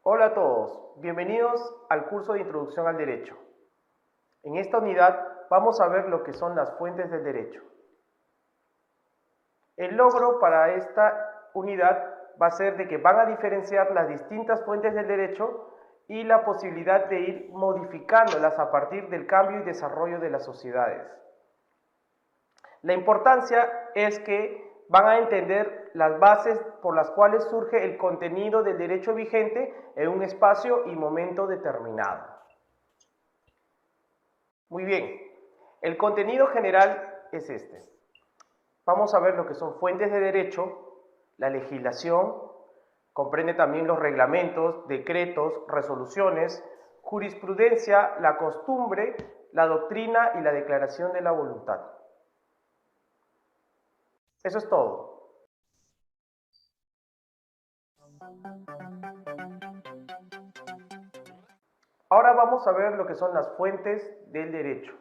Hola a todos, bienvenidos al curso de Introducción al Derecho. En esta unidad vamos a ver lo que son las fuentes del derecho. El logro para esta unidad va a ser de que van a diferenciar las distintas fuentes del derecho y la posibilidad de ir modificándolas a partir del cambio y desarrollo de las sociedades. La importancia es que van a entender las bases por las cuales surge el contenido del derecho vigente en un espacio y momento determinado. Muy bien, el contenido general es este. Vamos a ver lo que son fuentes de derecho, la legislación, comprende también los reglamentos, decretos, resoluciones, jurisprudencia, la costumbre, la doctrina y la declaración de la voluntad. Eso es todo. Ahora vamos a ver lo que son las fuentes del derecho.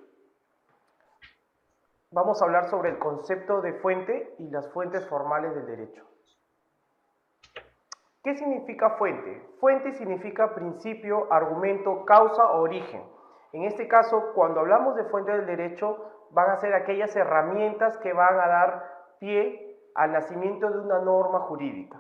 Vamos a hablar sobre el concepto de fuente y las fuentes formales del derecho. ¿Qué significa fuente? Fuente significa principio, argumento, causa o origen. En este caso, cuando hablamos de fuente del derecho, van a ser aquellas herramientas que van a dar pie al nacimiento de una norma jurídica.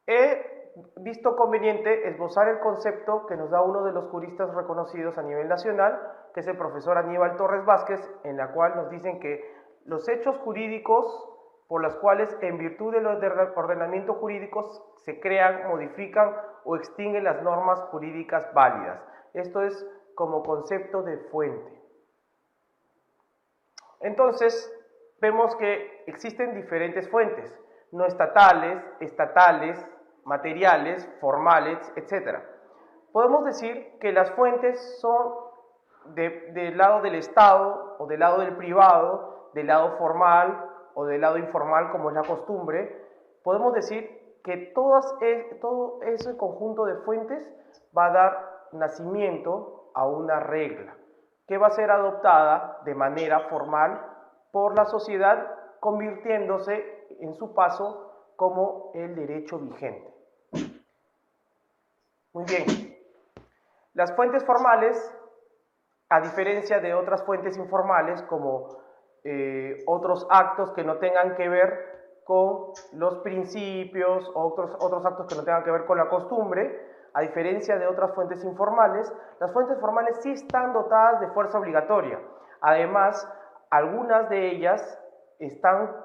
He visto conveniente esbozar el concepto que nos da uno de los juristas reconocidos a nivel nacional, que es el profesor Aníbal Torres Vázquez, en la cual nos dicen que los hechos jurídicos por los cuales en virtud del ordenamiento jurídico se crean, modifican o extinguen las normas jurídicas válidas. Esto es como concepto de fuente. Entonces, vemos que existen diferentes fuentes, no estatales, estatales, materiales, formales, etc. Podemos decir que las fuentes son del lado del Estado o del lado del privado, del lado formal o del lado informal, como es la costumbre. Podemos decir que todo ese conjunto de fuentes va a dar nacimiento a una regla que va a ser adoptada de manera formal por la sociedad, convirtiéndose en su paso como el derecho vigente. Muy bien, las fuentes formales, a diferencia de otras fuentes informales, como otros actos que no tengan que ver con los principios, otros actos que no tengan que ver con la costumbre, a diferencia de otras fuentes informales, las fuentes formales sí están dotadas de fuerza obligatoria. Además, algunas de ellas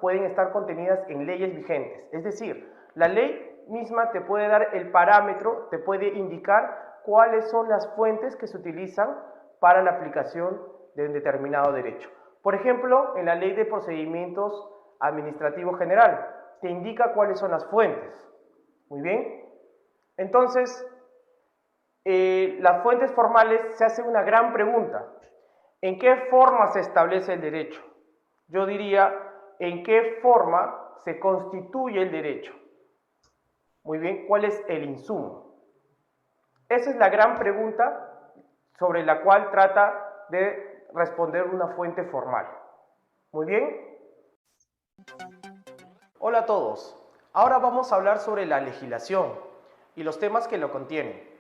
pueden estar contenidas en leyes vigentes. Es decir, la ley misma te puede dar el parámetro, te puede indicar cuáles son las fuentes que se utilizan para la aplicación de un determinado derecho. Por ejemplo, en la Ley de Procedimientos Administrativos General, te indica cuáles son las fuentes. Muy bien. Entonces, las fuentes formales se hace una gran pregunta. ¿En qué forma se establece el derecho? Yo diría, ¿en qué forma se constituye el derecho? Muy bien, ¿cuál es el insumo? Esa es la gran pregunta sobre la cual trata de responder una fuente formal. Muy bien. Hola a todos. Ahora vamos a hablar sobre la legislación y los temas que lo contienen.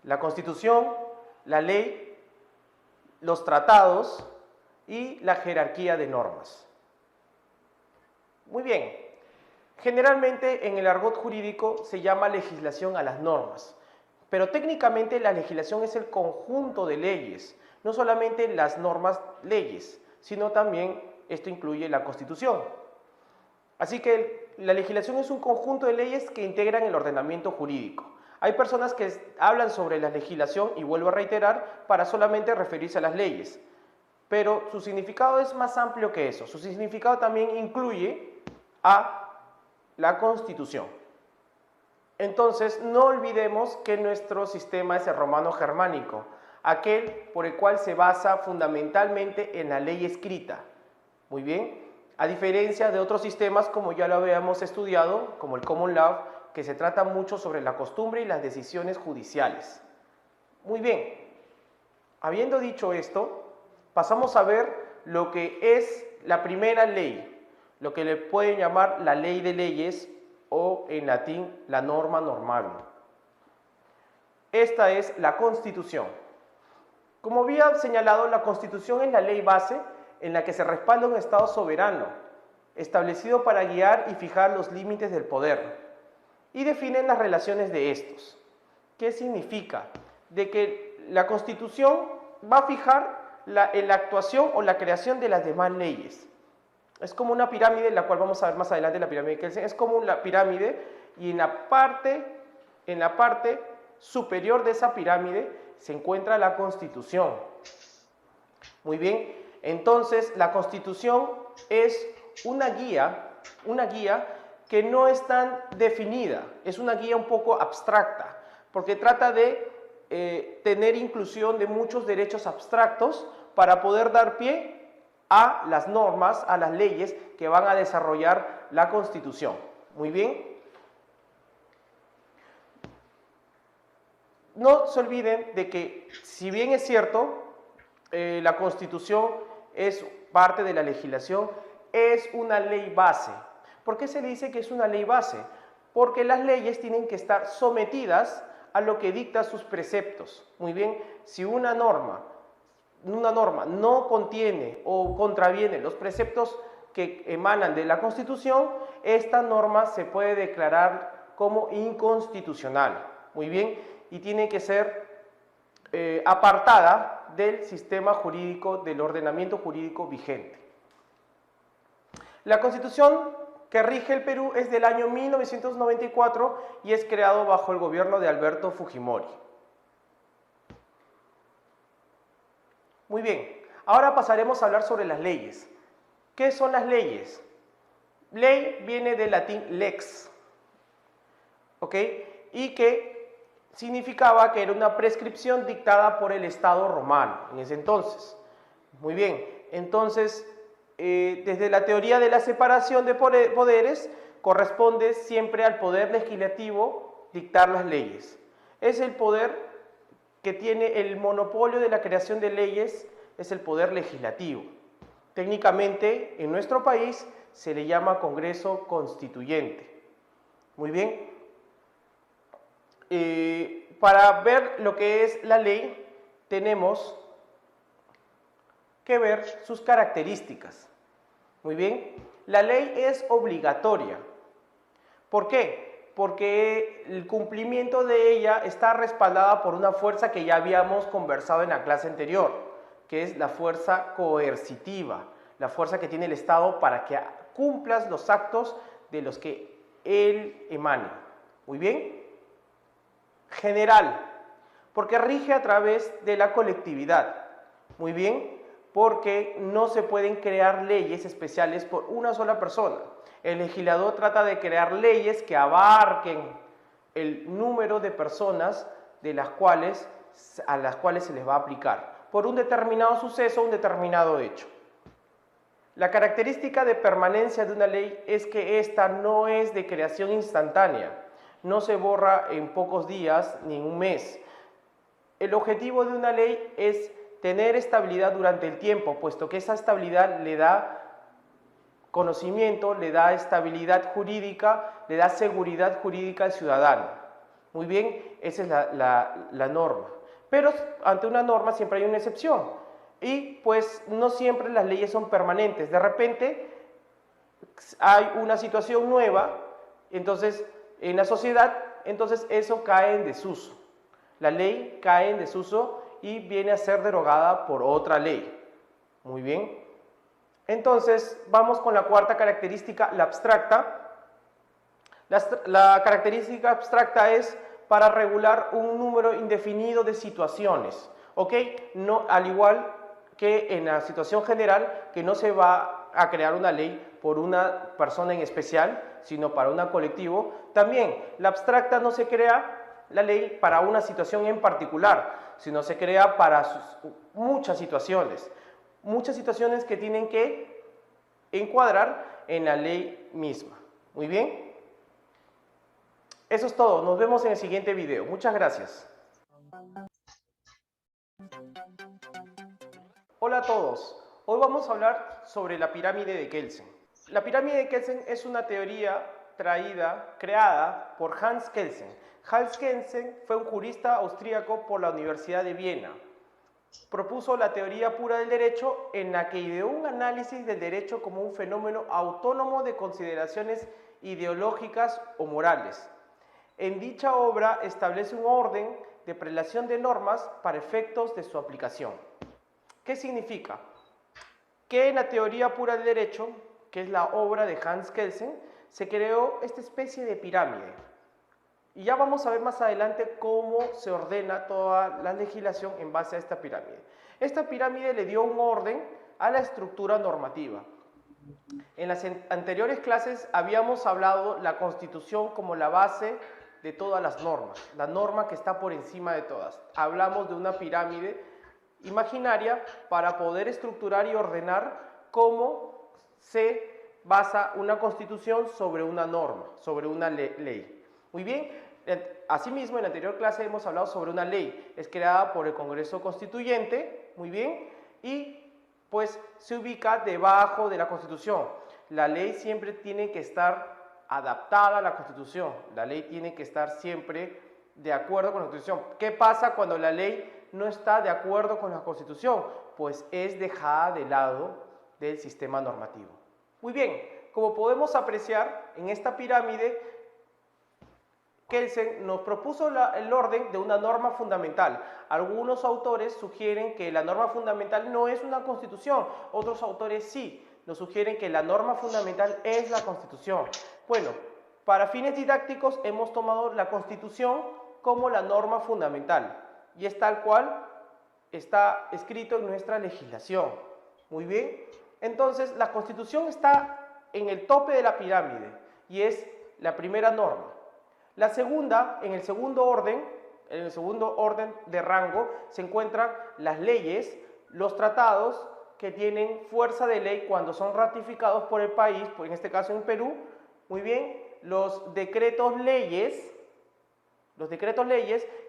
La Constitución, la ley, los tratados y la jerarquía de normas. Muy bien. Generalmente en el argot jurídico se llama legislación a las normas, pero técnicamente la legislación es el conjunto de leyes, no solamente las normas leyes, sino también esto incluye la Constitución. Así que la legislación es un conjunto de leyes que integran el ordenamiento jurídico. Hay personas que hablan sobre la legislación, y vuelvo a reiterar, para solamente referirse a las leyes, pero su significado es más amplio que eso. Su significado también incluye a la Constitución. Entonces, no olvidemos que nuestro sistema es el romano-germánico, aquel por el cual se basa fundamentalmente en la ley escrita. Muy bien, a diferencia de otros sistemas como ya lo habíamos estudiado, como el Common Law, que se trata mucho sobre la costumbre y las decisiones judiciales. Muy bien, habiendo dicho esto, pasamos a ver lo que es la primera ley. lo que le pueden llamar la ley de leyes o en latín la norma normale. Esta es la Constitución. Como había señalado, la Constitución es la ley base en la que se respalda un Estado soberano, establecido para guiar y fijar los límites del poder, y define las relaciones de estos. ¿Qué significa? De que la Constitución va a fijar la actuación o la creación de las demás leyes. Es como una pirámide, la cual vamos a ver más adelante, la pirámide de Kelsen, es como una pirámide y en la parte superior de esa pirámide se encuentra la Constitución. Muy bien, entonces la Constitución es una guía que no es tan definida, es una guía un poco abstracta, porque trata de tener inclusión de muchos derechos abstractos para poder dar pie a las normas, a las leyes que van a desarrollar la Constitución. Muy bien. No se olviden de que, si bien es cierto, la Constitución es parte de la legislación, es una ley base. ¿Por qué se le dice que es una ley base? Porque las leyes tienen que estar sometidas a lo que dicta sus preceptos. Muy bien, si una norma no contiene o contraviene los preceptos que emanan de la Constitución, esta norma se puede declarar como inconstitucional. Muy bien, y tiene que ser apartada del sistema jurídico, del ordenamiento jurídico vigente. La Constitución que rige el Perú es del año 1994 y es creado bajo el gobierno de Alberto Fujimori. Muy bien, ahora pasaremos a hablar sobre las leyes. ¿Qué son las leyes? Ley viene del latín lex, ¿ok? Y que significaba que era una prescripción dictada por el Estado romano en ese entonces. Muy bien, entonces desde la teoría de la separación de poderes corresponde siempre al poder legislativo dictar las leyes. Es el poder que tiene el monopolio de la creación de leyes, es el poder legislativo. Técnicamente en nuestro país se le llama Congreso Constituyente. Muy bien. Para ver lo que es la ley tenemos que ver sus características. Muy bien, la ley es obligatoria. ¿Por qué? Porque el cumplimiento de ella está respaldada por una fuerza que ya habíamos conversado en la clase anterior, que es la fuerza coercitiva, la fuerza que tiene el Estado para que cumplas los actos de los que él emane. Muy bien. General, porque rige a través de la colectividad. Muy bien, porque no se pueden crear leyes especiales por una sola persona. El legislador trata de crear leyes que abarquen el número de personas a las cuales se les va a aplicar por un determinado suceso, un determinado hecho. La característica de permanencia de una ley es que ésta no es de creación instantánea, no se borra en pocos días ni en un mes. El objetivo de una ley es tener estabilidad durante el tiempo, puesto que esa estabilidad le da conocimiento, le da estabilidad jurídica, le da seguridad jurídica al ciudadano. Muy bien, esa es la norma. Pero ante una norma siempre hay una excepción y pues no siempre las leyes son permanentes. De repente hay una situación nueva, entonces en la sociedad, entonces eso cae en desuso. La ley cae en desuso y viene a ser derogada por otra ley. Muy bien. Entonces, vamos con la cuarta característica, la abstracta. La característica abstracta es para regular un número indefinido de situaciones, ¿ok? No, al igual que en la situación general, que no se va a crear una ley por una persona en especial, sino para un colectivo. También, la abstracta no se crea la ley para una situación en particular, sino se crea para muchas situaciones que tienen que encuadrar en la ley misma. Muy bien. Eso es todo. Nos vemos en el siguiente video. Muchas gracias. Hola a todos. Hoy vamos a hablar sobre la pirámide de Kelsen. La pirámide de Kelsen es una teoría creada por Hans Kelsen. Hans Kelsen fue un jurista austríaco por la Universidad de Viena. Propuso la teoría pura del derecho, en la que ideó un análisis del derecho como un fenómeno autónomo de consideraciones ideológicas o morales. En dicha obra establece un orden de prelación de normas para efectos de su aplicación. ¿Qué significa? Que en la teoría pura del derecho, que es la obra de Hans Kelsen, se creó esta especie de pirámide. Y ya vamos a ver más adelante cómo se ordena toda la legislación en base a esta pirámide. Esta pirámide le dio un orden a la estructura normativa. En las anteriores clases habíamos hablado la Constitución como la base de todas las normas, la norma que está por encima de todas. Hablamos de una pirámide imaginaria para poder estructurar y ordenar cómo se basa una Constitución sobre una norma, sobre una ley. Muy bien, asimismo en la anterior clase hemos hablado sobre una ley, es creada por el Congreso Constituyente, muy bien, y pues se ubica debajo de la Constitución. La ley siempre tiene que estar adaptada a la Constitución, la ley tiene que estar siempre de acuerdo con la Constitución. ¿Qué pasa cuando la ley no está de acuerdo con la Constitución? Pues es dejada de lado del sistema normativo. Muy bien, como podemos apreciar en esta pirámide, Kelsen nos propuso el orden de una norma fundamental. Algunos autores sugieren que la norma fundamental no es una constitución, otros autores sí, nos sugieren que la norma fundamental es la Constitución. Bueno, para fines didácticos hemos tomado la Constitución como la norma fundamental y es tal cual está escrito en nuestra legislación. Muy bien, entonces la Constitución está en el tope de la pirámide y es la primera norma. La segunda, en el segundo orden de rango, se encuentran las leyes, los tratados que tienen fuerza de ley cuando son ratificados por el país, en este caso en Perú, muy bien, los decretos leyes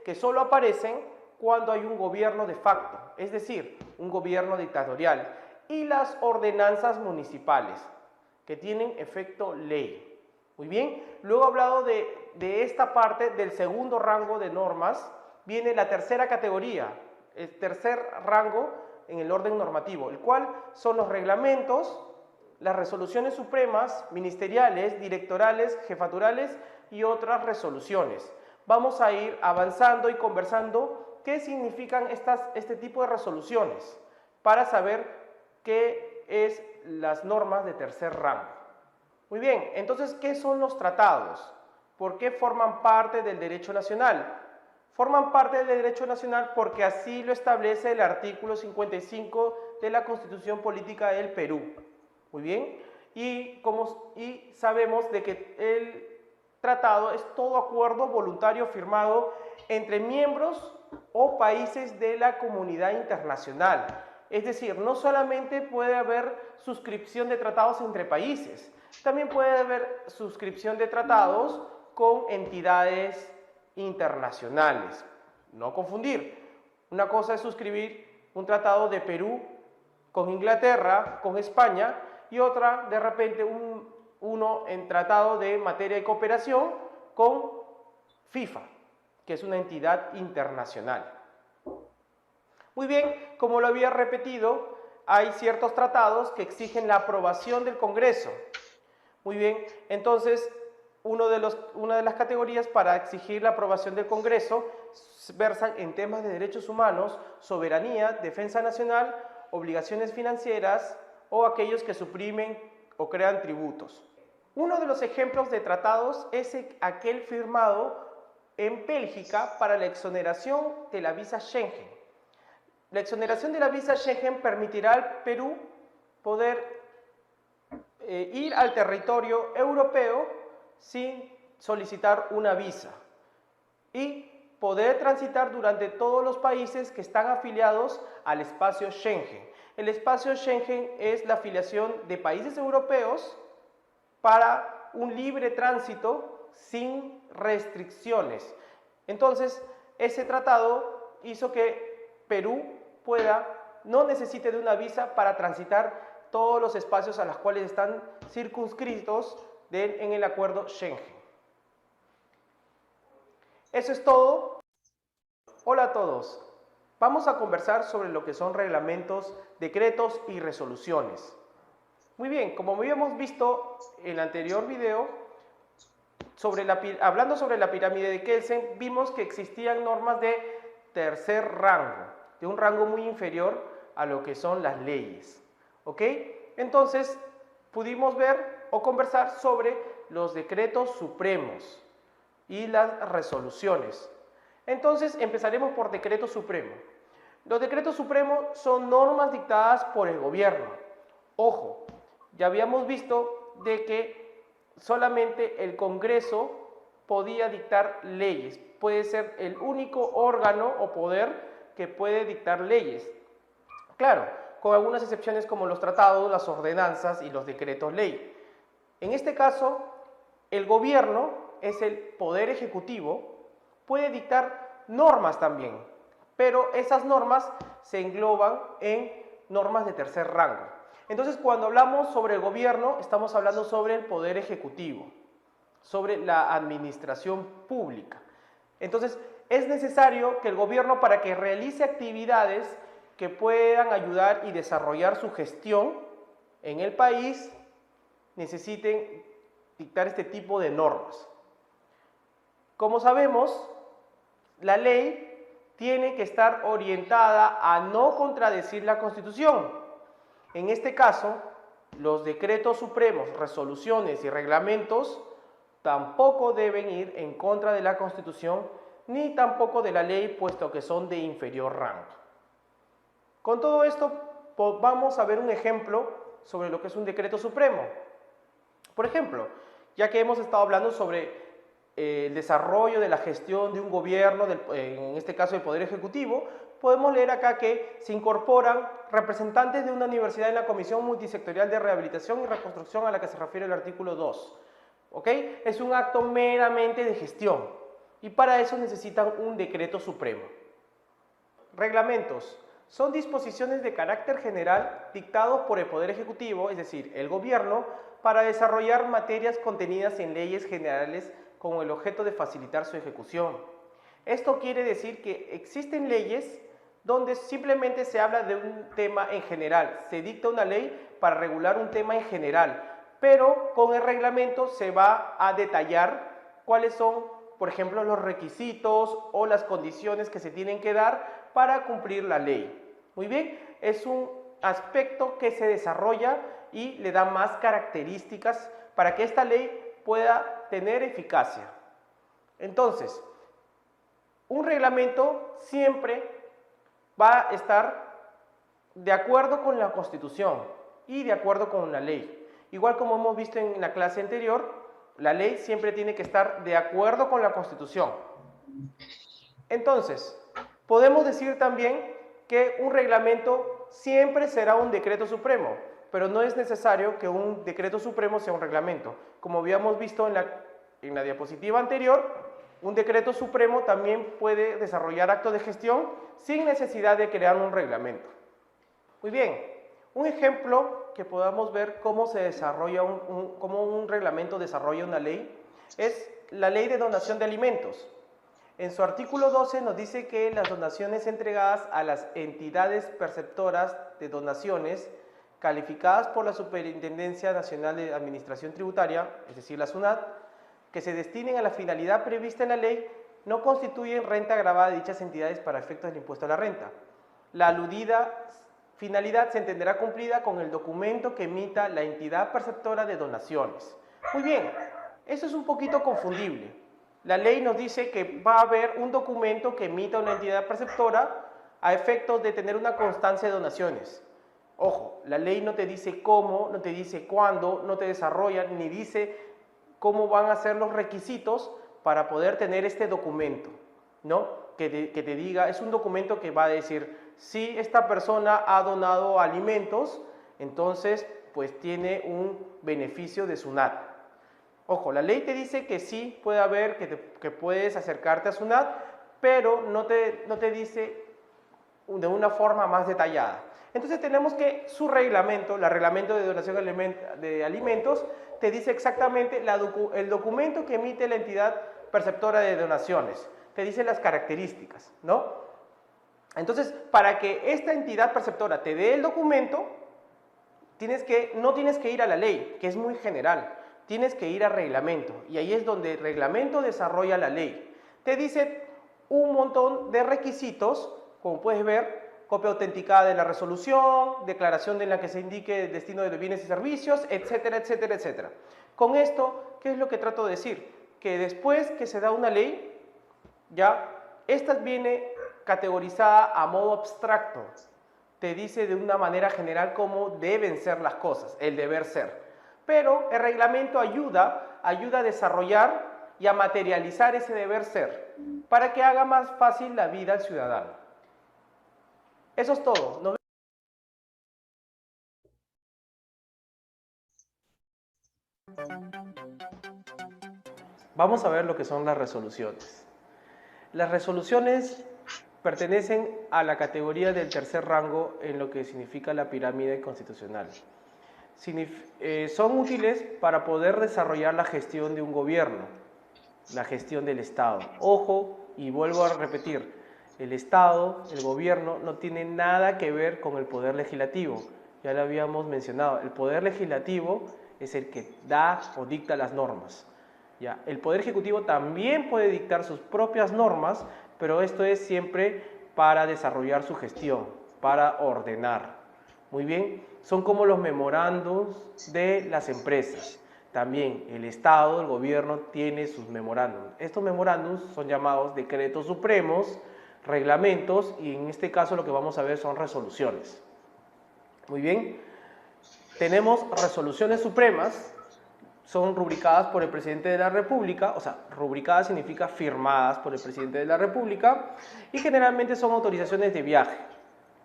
que solo aparecen cuando hay un gobierno de facto, es decir, un gobierno dictatorial, y las ordenanzas municipales, que tienen efecto ley. Muy bien, luego he hablado de esta parte del segundo rango de normas, viene la tercera categoría, el tercer rango en el orden normativo, el cual son los reglamentos, las resoluciones supremas, ministeriales, directorales, jefaturales y otras resoluciones. Vamos a ir avanzando y conversando qué significan este tipo de resoluciones para saber qué es las normas de tercer rango. Muy bien, entonces, ¿qué son los tratados? ¿Por qué forman parte del derecho nacional? Forman parte del derecho nacional porque así lo establece el artículo 55 de la Constitución Política del Perú. Muy bien, y sabemos de que el tratado es todo acuerdo voluntario firmado entre miembros o países de la comunidad internacional. Es decir, no solamente puede haber suscripción de tratados entre países, también puede haber suscripción de tratados con entidades internacionales. No confundir. Una cosa es suscribir un tratado de Perú con Inglaterra, con España, y otra, de repente, uno en tratado de materia de cooperación con FIFA, que es una entidad internacional. Muy bien, como lo había repetido, hay ciertos tratados que exigen la aprobación del Congreso. Muy bien, entonces una de las categorías para exigir la aprobación del Congreso versan en temas de derechos humanos, soberanía, defensa nacional, obligaciones financieras o aquellos que suprimen o crean tributos. Uno de los ejemplos de tratados es aquel firmado en Bélgica para la exoneración de la visa Schengen. La exoneración de la visa Schengen permitirá al Perú poder ir al territorio europeo sin solicitar una visa y poder transitar durante todos los países que están afiliados al espacio Schengen. El espacio Schengen es la afiliación de países europeos para un libre tránsito sin restricciones. Entonces, ese tratado hizo que Perú no necesite de una visa para transitar todos los espacios a los cuales están circunscritos en el acuerdo Schengen. Eso es todo. Hola a todos. Vamos a conversar sobre lo que son reglamentos, decretos y resoluciones. Muy bien, como habíamos visto en el anterior video, hablando sobre la pirámide de Kelsen, vimos que existían normas de tercer rango, de un rango muy inferior a lo que son las leyes. ¿Ok? Entonces, pudimos ver o conversar sobre los decretos supremos y las resoluciones. Entonces, empezaremos por decreto supremo. Los decretos supremos son normas dictadas por el gobierno. Ojo, ya habíamos visto de que solamente el Congreso podía dictar leyes. Puede ser el único órgano o poder que puede dictar leyes. Claro, con algunas excepciones como los tratados, las ordenanzas y los decretos ley. En este caso, el gobierno es el poder ejecutivo, puede dictar normas también, pero esas normas se engloban en normas de tercer rango. Entonces, cuando hablamos sobre el gobierno, estamos hablando sobre el poder ejecutivo, sobre la administración pública. Entonces, es necesario que el gobierno, para que realice actividades que puedan ayudar y desarrollar su gestión en el país, necesiten dictar este tipo de normas. Como sabemos, la ley tiene que estar orientada a no contradecir la Constitución. En este caso, los decretos supremos, resoluciones y reglamentos tampoco deben ir en contra de la Constitución ni tampoco de la ley, puesto que son de inferior rango. Con todo esto, vamos a ver un ejemplo sobre lo que es un decreto supremo. Por ejemplo, ya que hemos estado hablando sobre el desarrollo de la gestión de un gobierno, en este caso el Poder Ejecutivo, podemos leer acá que se incorporan representantes de una universidad en la Comisión Multisectorial de Rehabilitación y Reconstrucción a la que se refiere el artículo 2. ¿Ok? Es un acto meramente de gestión y para eso necesitan un decreto supremo. Reglamentos. Son disposiciones de carácter general dictados por el Poder Ejecutivo, es decir, el gobierno, para desarrollar materias contenidas en leyes generales con el objeto de facilitar su ejecución. Esto quiere decir que existen leyes donde simplemente se habla de un tema en general, se dicta una ley para regular un tema en general, pero con el reglamento se va a detallar cuáles son, por ejemplo, los requisitos o las condiciones que se tienen que dar para cumplir la ley. Muy bien, es un aspecto que se desarrolla y le da más características para que esta ley pueda tener eficacia. Entonces, un reglamento siempre va a estar de acuerdo con la Constitución y de acuerdo con la ley. Igual como hemos visto en la clase anterior, la ley siempre tiene que estar de acuerdo con la Constitución. Entonces, podemos decir también que un reglamento siempre será un decreto supremo, pero no es necesario que un decreto supremo sea un reglamento. Como habíamos visto en la diapositiva anterior, un decreto supremo también puede desarrollar actos de gestión sin necesidad de crear un reglamento. Muy bien, un ejemplo que podamos ver cómo se desarrolla cómo un reglamento desarrolla una ley es la Ley de Donación de Alimentos. En su artículo 12 nos dice que las donaciones entregadas a las entidades perceptoras de donaciones calificadas por la Superintendencia Nacional de Administración Tributaria, es decir, la SUNAT, que se destinen a la finalidad prevista en la ley, no constituyen renta gravada de dichas entidades para efectos del impuesto a la renta. La aludida finalidad se entenderá cumplida con el documento que emita la entidad perceptora de donaciones. Muy bien, eso es un poquito confundible. La ley nos dice que va a haber un documento que emita una entidad perceptora a efectos de tener una constancia de donaciones. Ojo, la ley no te dice cómo, no te dice cuándo, no te desarrolla, ni dice cómo van a ser los requisitos para poder tener este documento, ¿no? Que te diga, es un documento que va a decir, si esta persona ha donado alimentos, entonces pues tiene un beneficio de SUNAT. Ojo, la ley te dice que sí puede haber, que puedes acercarte a SUNAT, pero no te dice de una forma más detallada. Entonces tenemos que su reglamento, el reglamento de donación de alimentos, te dice exactamente el documento que emite la entidad perceptora de donaciones, te dice las características, ¿no? Entonces, para que esta entidad perceptora te dé el documento, no tienes que ir a la ley, que es muy general, tienes que ir al reglamento, y ahí es donde el reglamento desarrolla la ley. Te dice un montón de requisitos, como puedes ver, copia autenticada de la resolución, declaración en la que se indique el destino de los bienes y servicios, etcétera, etcétera, etcétera. Con esto, ¿qué es lo que trato de decir? Que después que se da una ley, ya, esta viene categorizada a modo abstracto. Te dice de una manera general cómo deben ser las cosas, el deber ser. Pero el reglamento ayuda a desarrollar y a materializar ese deber ser, para que haga más fácil la vida al ciudadano. Eso es todo. Vamos a ver lo que son las resoluciones. Las resoluciones pertenecen a la categoría del tercer rango en lo que significa la pirámide constitucional. Son útiles para poder desarrollar la gestión de un gobierno, la gestión del Estado. Ojo, y vuelvo a repetir, el Estado, el gobierno, no tiene nada que ver con el poder legislativo. Ya lo habíamos mencionado, el poder legislativo es el que da o dicta las normas. ¿Ya? El poder ejecutivo también puede dictar sus propias normas, pero esto es siempre para desarrollar su gestión, para ordenar. Muy bien, son como los memorándums de las empresas. También el Estado, el gobierno, tiene sus memorándums. Estos memorándums son llamados decretos supremos, reglamentos, y en este caso lo que vamos a ver son resoluciones. Muy bien, tenemos resoluciones supremas, son rubricadas por el presidente de la República, o sea, rubricadas significa firmadas por el presidente de la República, y generalmente son autorizaciones de viaje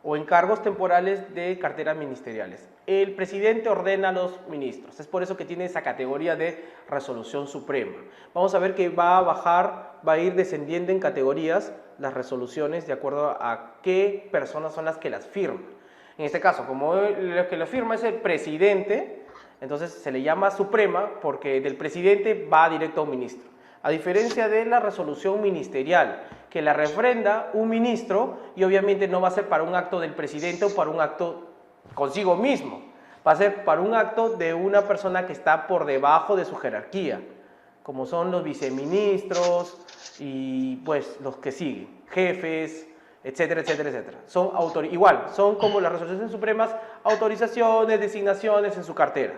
o encargos temporales de carteras ministeriales. El presidente ordena a los ministros, es por eso que tiene esa categoría de resolución suprema. Vamos a ver que va a ir descendiendo en categorías las resoluciones de acuerdo a qué personas son las que las firman. En este caso, como lo que lo firma es el presidente, entonces se le llama suprema porque del presidente va directo a un ministro. A diferencia de la resolución ministerial, que la refrenda un ministro y obviamente no va a ser para un acto del presidente o para un acto consigo mismo. Va a ser para un acto de una persona que está por debajo de su jerarquía, como son los viceministros y pues los que siguen, jefes, etcétera, etcétera, etcétera. Son como las resoluciones supremas, autorizaciones, designaciones en su cartera.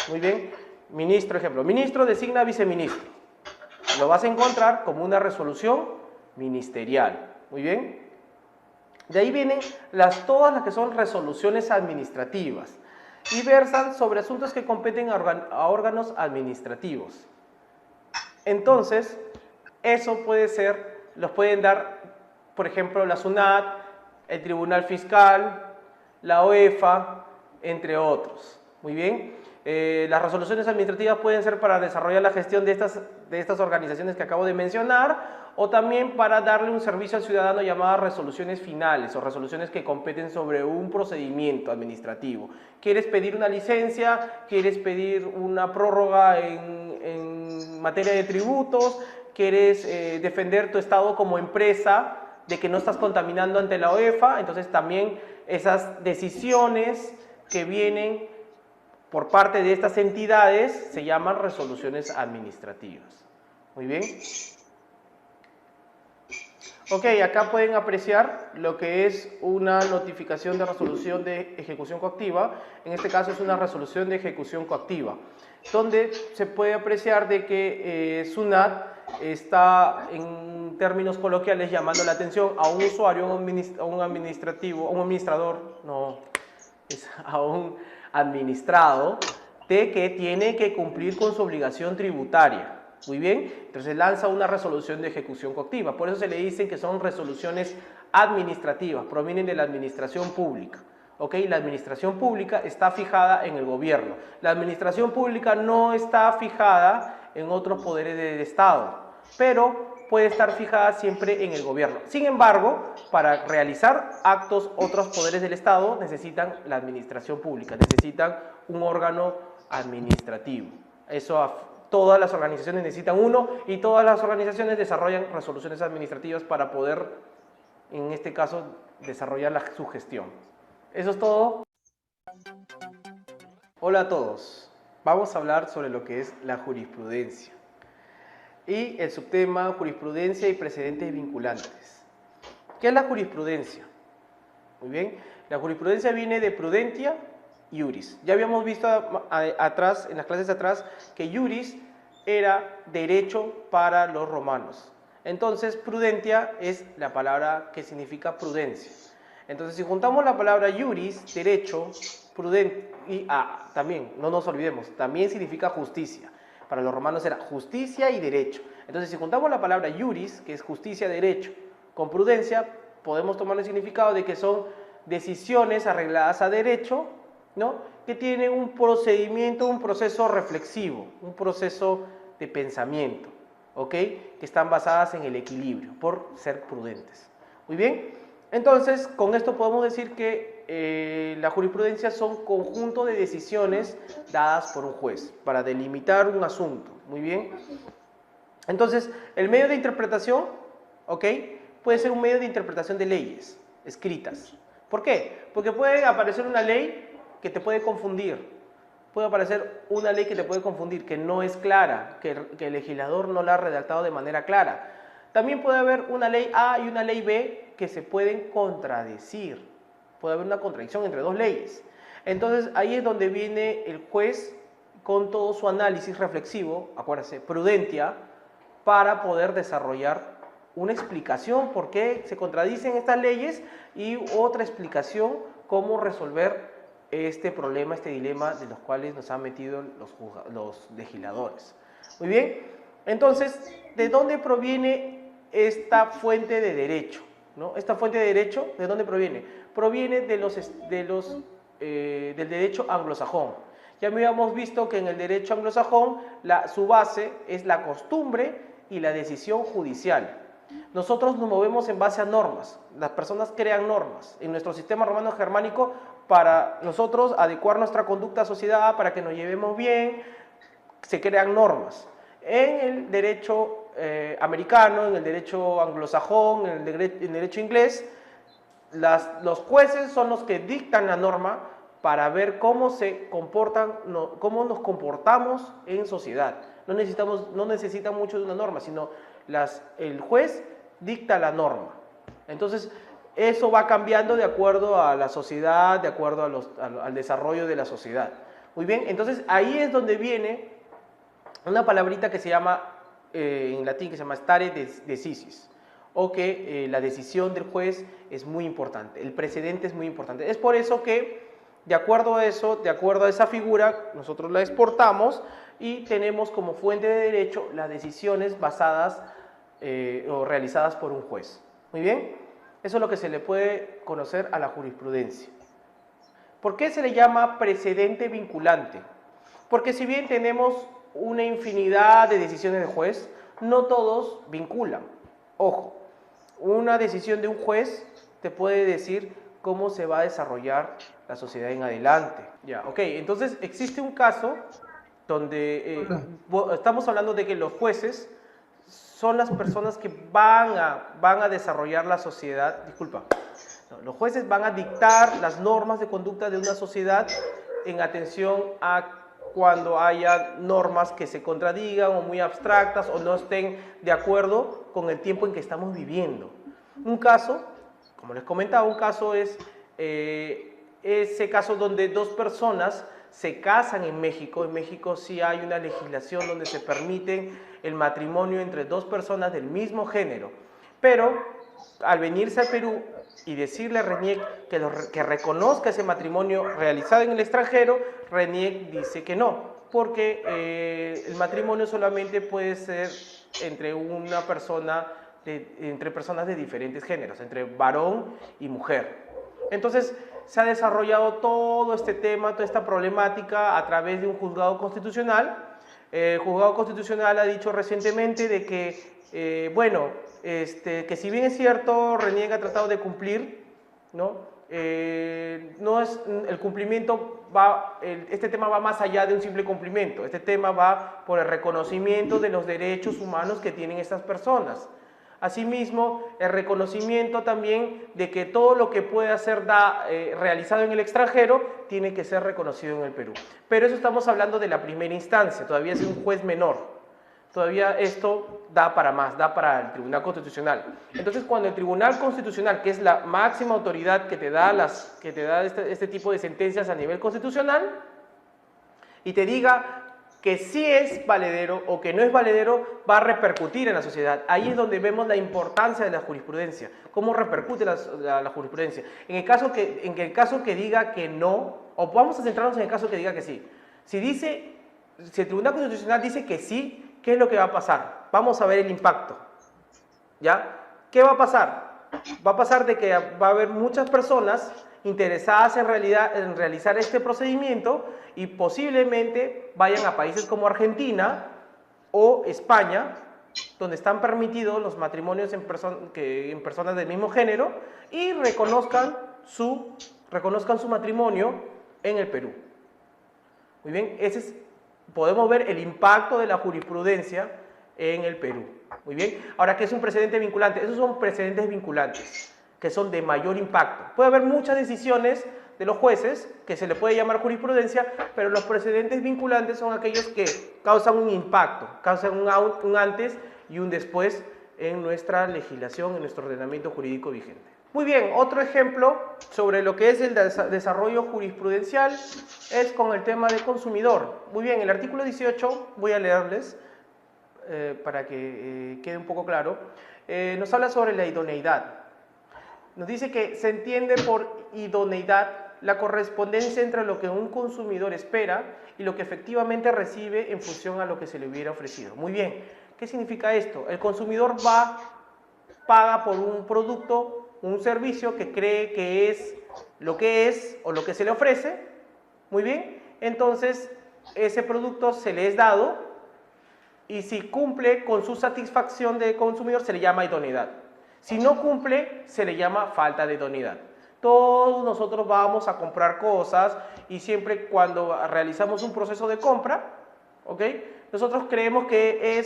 Muy bien, ministro, ejemplo, ministro designa viceministro. Lo vas a encontrar como una resolución ministerial. Muy bien. De ahí vienen todas las que son resoluciones administrativas y versan sobre asuntos que competen a órganos administrativos. Entonces, eso los pueden dar, por ejemplo, la SUNAT, el Tribunal Fiscal, la OEFA, entre otros. Muy bien. Las resoluciones administrativas pueden ser para desarrollar la gestión de estas organizaciones que acabo de mencionar, o también para darle un servicio al ciudadano llamadas resoluciones finales o resoluciones que competen sobre un procedimiento administrativo. ¿Quieres pedir una licencia? ¿Quieres pedir una prórroga en materia de tributos? ¿Quieres defender tu estado como empresa de que no estás contaminando ante la OEFA? Entonces también esas decisiones que vienen por parte de estas entidades se llaman resoluciones administrativas. Muy bien. Ok, acá pueden apreciar lo que es una notificación de resolución de ejecución coactiva. En este caso es una resolución de ejecución coactiva, donde se puede apreciar de que SUNAT está, en términos coloquiales, llamando la atención a un usuario, a un administrado, de que tiene que cumplir con su obligación tributaria. Muy bien, entonces lanza una resolución de ejecución coactiva. Por eso se le dicen que son resoluciones administrativas, provienen de la administración pública. ¿Ok? La administración pública está fijada en el gobierno. La administración pública no está fijada en otros poderes del Estado, pero puede estar fijada siempre en el gobierno. Sin embargo, para realizar actos, otros poderes del Estado necesitan la administración pública, necesitan un órgano administrativo. Todas las organizaciones necesitan uno y todas las organizaciones desarrollan resoluciones administrativas para poder, en este caso, desarrollar su gestión. Eso es todo. Hola a todos. Vamos a hablar sobre lo que es la jurisprudencia y el subtema jurisprudencia y precedentes vinculantes. ¿Qué es la jurisprudencia? Muy bien, la jurisprudencia viene de prudentia y iuris. Ya habíamos visto atrás, en las clases de atrás, que iuris era derecho para los romanos. Entonces, prudentia es la palabra que significa prudencia. Entonces, si juntamos la palabra iuris, derecho, prudente, y también, no nos olvidemos, también significa justicia. Para los romanos era justicia y derecho. Entonces, si juntamos la palabra iuris, que es justicia, derecho, con prudencia, podemos tomar el significado de que son decisiones arregladas a derecho, ¿no? Que tienen un procedimiento, un proceso reflexivo, un proceso de pensamiento, ¿ok? Que están basadas en el equilibrio, por ser prudentes. Muy bien, entonces con esto podemos decir que la jurisprudencia son conjunto de decisiones dadas por un juez para delimitar un asunto. Muy bien, entonces el medio de interpretación, ¿ok? Puede ser un medio de interpretación de leyes escritas. ¿Por qué? Porque puede aparecer una ley que te puede confundir. Puede aparecer una ley que te puede confundir, que no es clara, que el legislador no la ha redactado de manera clara. También puede haber una ley A y una ley B que se pueden contradecir. Puede haber una contradicción entre dos leyes. Entonces ahí es donde viene el juez con todo su análisis reflexivo, acuérdense, prudentia, para poder desarrollar una explicación por qué se contradicen estas leyes y otra explicación cómo resolver este problema, este dilema de los cuales nos han metido los legisladores. Muy bien, entonces, ¿de dónde proviene esta fuente de derecho? ¿No? Esta fuente de derecho, ¿de dónde proviene? Proviene del derecho anglosajón. Ya habíamos visto que en el derecho anglosajón su base es la costumbre y la decisión judicial. Nosotros nos movemos en base a normas, las personas crean normas. En nuestro sistema romano germánico, para nosotros adecuar nuestra conducta a sociedad, para que nos llevemos bien, se crean normas. En el derecho americano, en el derecho anglosajón, en el derecho inglés, los jueces son los que dictan la norma para ver cómo cómo nos comportamos en sociedad. No necesitan mucho de una norma, sino el juez dicta la norma. Entonces, eso va cambiando de acuerdo a la sociedad, de acuerdo al desarrollo de la sociedad. Muy bien, entonces ahí es donde viene una palabrita que se llama, en latín, que se llama stare decisis, o que la decisión del juez es muy importante, el precedente es muy importante. Es por eso que, de acuerdo a eso, de acuerdo a esa figura, nosotros la exportamos y tenemos como fuente de derecho las decisiones basadas o realizadas por un juez. Muy bien, eso es lo que se le puede conocer a la jurisprudencia. ¿Por qué se le llama precedente vinculante? Porque si bien tenemos una infinidad de decisiones del juez, no todos vinculan. Ojo, una decisión de un juez te puede decir cómo se va a desarrollar la sociedad en adelante. Ya, ok, entonces existe un caso donde estamos hablando de que los jueces son las personas que van a desarrollar la sociedad, disculpa, no, los jueces van a dictar las normas de conducta de una sociedad en atención a cuando haya normas que se contradigan o muy abstractas o no estén de acuerdo con el tiempo en que estamos viviendo. Un caso, como les comentaba, un caso es ese caso donde dos personas se casan en México. En México sí hay una legislación donde se permite el matrimonio entre dos personas del mismo género. Pero al venirse al Perú y decirle a RENIEC que reconozca ese matrimonio realizado en el extranjero, RENIEC dice que no, porque el matrimonio solamente puede ser entre una persona, entre personas de diferentes géneros, entre varón y mujer. Entonces, se ha desarrollado todo este tema, toda esta problemática a través de un juzgado constitucional El Juzgado Constitucional ha dicho recientemente de que, que si bien es cierto, reniega tratado de cumplir, ¿no? No es, el cumplimiento este tema va más allá de un simple cumplimiento, este tema va por el reconocimiento de los derechos humanos que tienen estas personas. Asimismo, el reconocimiento también de que todo lo que pueda ser realizado en el extranjero tiene que ser reconocido en el Perú. Pero eso estamos hablando de la primera instancia, todavía es un juez menor. Todavía esto da para más, da para el Tribunal Constitucional. Entonces, cuando el Tribunal Constitucional, que es la máxima autoridad que te da, este tipo de sentencias a nivel constitucional, y te diga que sí es valedero o que no es valedero, va a repercutir en la sociedad. Ahí es donde vemos la importancia de la jurisprudencia, cómo repercute la jurisprudencia. En el caso que diga que no, o vamos a centrarnos en el caso que diga que sí. Si el Tribunal Constitucional dice que sí, ¿qué es lo que va a pasar? Vamos a ver el impacto, ¿ya? ¿Qué va a pasar? Va a pasar de que va a haber muchas personas interesadas en realizar este procedimiento y posiblemente vayan a países como Argentina o España, donde están permitidos los matrimonios en personas del mismo género, y reconozcan su matrimonio en el Perú. Muy bien, podemos ver el impacto de la jurisprudencia en el Perú. Muy bien, ahora, ¿qué es un precedente vinculante? Esos son precedentes vinculantes, que son de mayor impacto. Puede haber muchas decisiones de los jueces que se le puede llamar jurisprudencia, pero los precedentes vinculantes son aquellos que causan un impacto, causan un antes y un después en nuestra legislación, en nuestro ordenamiento jurídico vigente. Muy bien, otro ejemplo sobre lo que es el desarrollo jurisprudencial es con el tema de consumidor. Muy bien, el artículo 18, voy a leerles para que quede un poco claro, nos habla sobre la idoneidad. Nos dice que se entiende por idoneidad la correspondencia entre lo que un consumidor espera y lo que efectivamente recibe en función a lo que se le hubiera ofrecido. Muy bien, ¿qué significa esto? El consumidor paga por un producto, un servicio que cree que es o lo que se le ofrece. Muy bien, entonces ese producto se le es dado y si cumple con su satisfacción de consumidor se le llama idoneidad. Si no cumple, se le llama falta de idoneidad. Todos nosotros vamos a comprar cosas y siempre cuando realizamos un proceso de compra, ¿ok? Nosotros creemos que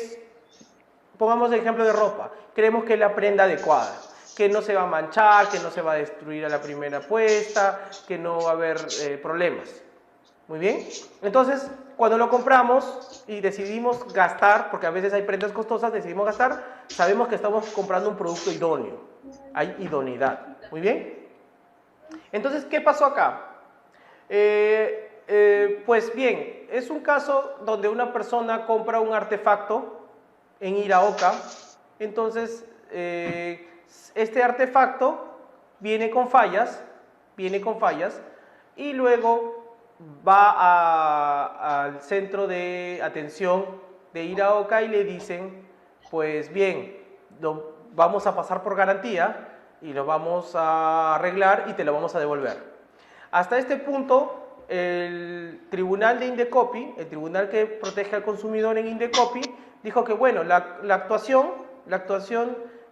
pongamos el ejemplo de ropa, creemos que es la prenda adecuada, que no se va a manchar, que no se va a destruir a la primera puesta, que no va a haber problemas. Muy bien, entonces cuando lo compramos y decidimos gastar, porque a veces hay prendas costosas, decidimos gastar, sabemos que estamos comprando un producto idóneo, hay idoneidad. Muy bien, entonces, ¿qué pasó acá? Pues bien, es un caso donde una persona compra un artefacto en Iraoka, entonces este artefacto viene con fallas y luego va al centro de atención de Iraoka y le dicen, pues bien, lo vamos a pasar por garantía y lo vamos a arreglar y te lo vamos a devolver. Hasta este punto, el tribunal de Indecopi, el tribunal que protege al consumidor en Indecopi, dijo que bueno, la actuación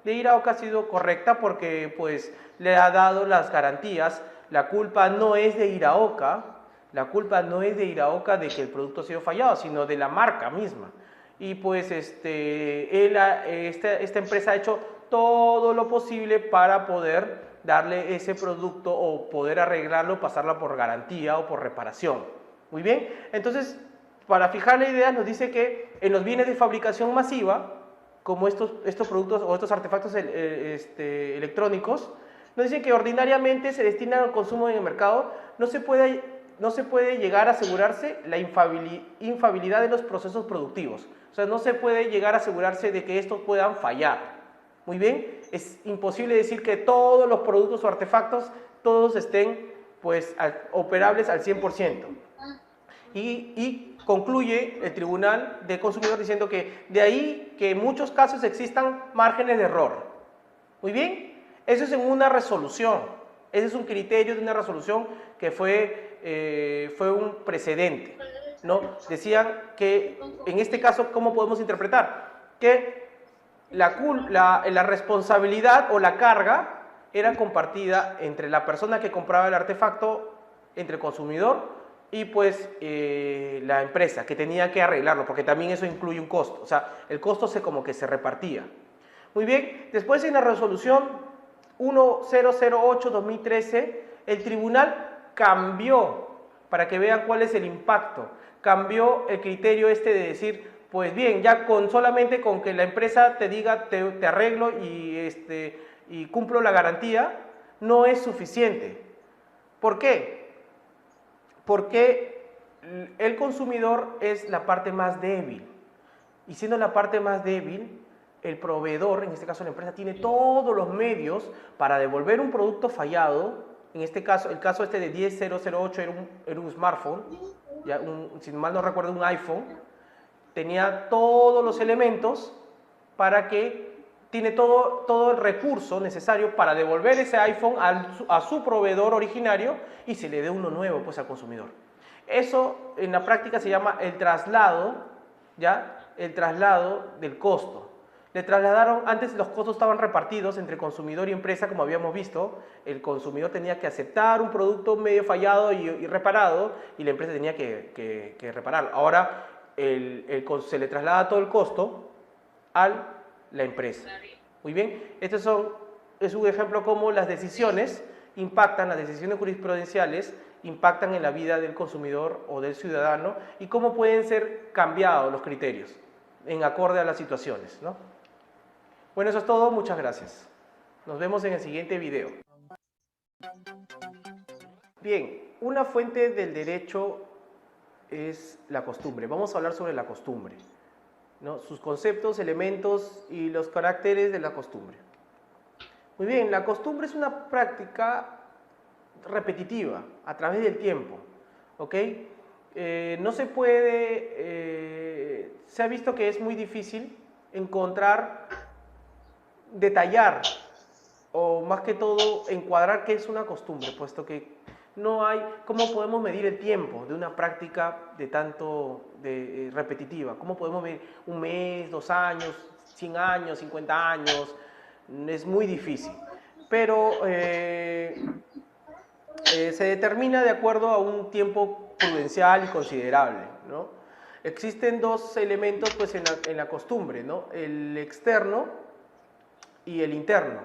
de Iraoka ha sido correcta porque pues le ha dado las garantías. La culpa no es de Iraoka, de que el producto ha sido fallado, sino de la marca misma. Y pues esta empresa ha hecho todo lo posible para poder darle ese producto o poder arreglarlo, pasarla por garantía o por reparación. Muy bien, entonces para fijar la idea nos dice que en los bienes de fabricación masiva, como estos productos o estos artefactos electrónicos, nos dicen que ordinariamente se destinan al consumo en el mercado, no se puede llegar a asegurarse la infabilidad de los procesos productivos. O sea, no se puede llegar a asegurarse de que estos puedan fallar. Muy bien, es imposible decir que todos los productos o artefactos, todos estén pues operables al 100%. Y concluye el Tribunal de Consumidor diciendo que de ahí que en muchos casos existan márgenes de error. Muy bien, eso es en una resolución, ese es un criterio de una resolución que fue un precedente. ¿no? Decían que, en este caso, ¿cómo podemos interpretar? Que la responsabilidad o la carga era compartida entre la persona que compraba el artefacto, entre el consumidor y pues la empresa que tenía que arreglarlo, porque también eso incluye un costo, o sea, el costo como que se repartía. Muy bien, después en la resolución 1008-2013, el tribunal cambió, para que vean cuál es el impacto, cambió el criterio de decir, pues bien, ya solamente con que la empresa te diga, te arreglo y cumplo la garantía, no es suficiente. ¿Por qué? Porque el consumidor es la parte más débil. Y siendo la parte más débil, el proveedor, en este caso la empresa, tiene todos los medios para devolver un producto fallado. En este caso, el caso de 10008 era un smartphone, ya si mal no recuerdo, un iPhone. Tenía todos los elementos para que tiene todo el recurso necesario para devolver ese iPhone a su proveedor originario y se le dé uno nuevo pues al consumidor. Eso en la práctica se llama el traslado, ¿ya? El traslado del costo. Le trasladaron, antes los costos estaban repartidos entre consumidor y empresa, como habíamos visto. El consumidor tenía que aceptar un producto medio fallado y reparado, y la empresa tenía que repararlo. Ahora se le traslada todo el costo a la empresa. Muy bien, este es un ejemplo cómo las decisiones jurisprudenciales impactan en la vida del consumidor o del ciudadano y cómo pueden ser cambiados los criterios en acorde a las situaciones, ¿no? Bueno, eso es todo. Muchas gracias. Nos vemos en el siguiente video. Bien, una fuente del derecho es la costumbre. Vamos a hablar sobre la costumbre, ¿no? Sus conceptos, elementos y los caracteres de la costumbre. Muy bien, la costumbre es una práctica repetitiva a través del tiempo, ¿ok? No se puede, se ha visto que es muy difícil detallar o más que todo encuadrar qué es una costumbre, puesto que no hay, ¿cómo podemos medir el tiempo de una práctica repetitiva? ¿Cómo podemos medir un mes, 2 años, 100 años, 50 años? Es muy difícil, pero se determina de acuerdo a un tiempo prudencial y considerable, ¿no? Existen dos elementos pues, en la costumbre, ¿no? El externo y el interno.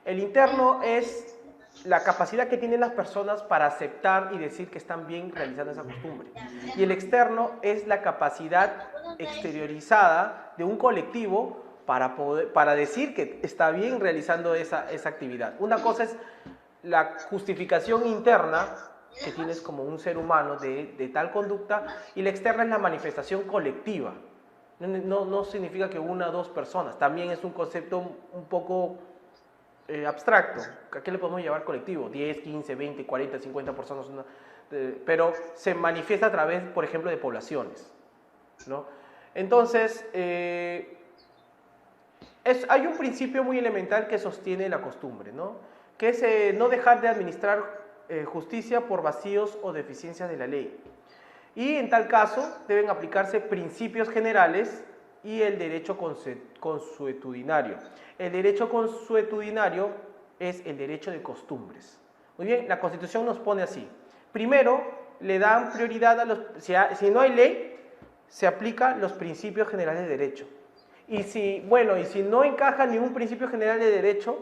El interno es la capacidad que tienen las personas para aceptar y decir que están bien realizando esa costumbre. Y el externo es la capacidad exteriorizada de un colectivo para decir que está bien realizando esa actividad. Una cosa es la justificación interna que tienes como un ser humano de tal conducta, y la externa es la manifestación colectiva. No significa que una o dos personas, también es un concepto un poco abstracto. ¿A qué le podemos llamar colectivo? 10, 15, 20, 40, 50 personas, pero se manifiesta a través, por ejemplo, de poblaciones, ¿no? Entonces, hay un principio muy elemental que sostiene la costumbre, ¿no? Que es no dejar de administrar justicia por vacíos o deficiencias de la ley. Y en tal caso deben aplicarse principios generales y el derecho consuetudinario. El derecho consuetudinario es el derecho de costumbres. Muy bien, la Constitución nos pone así. Primero, le dan prioridad a si no hay ley, se aplican los principios generales de derecho. Y si no encaja ningún principio general de derecho,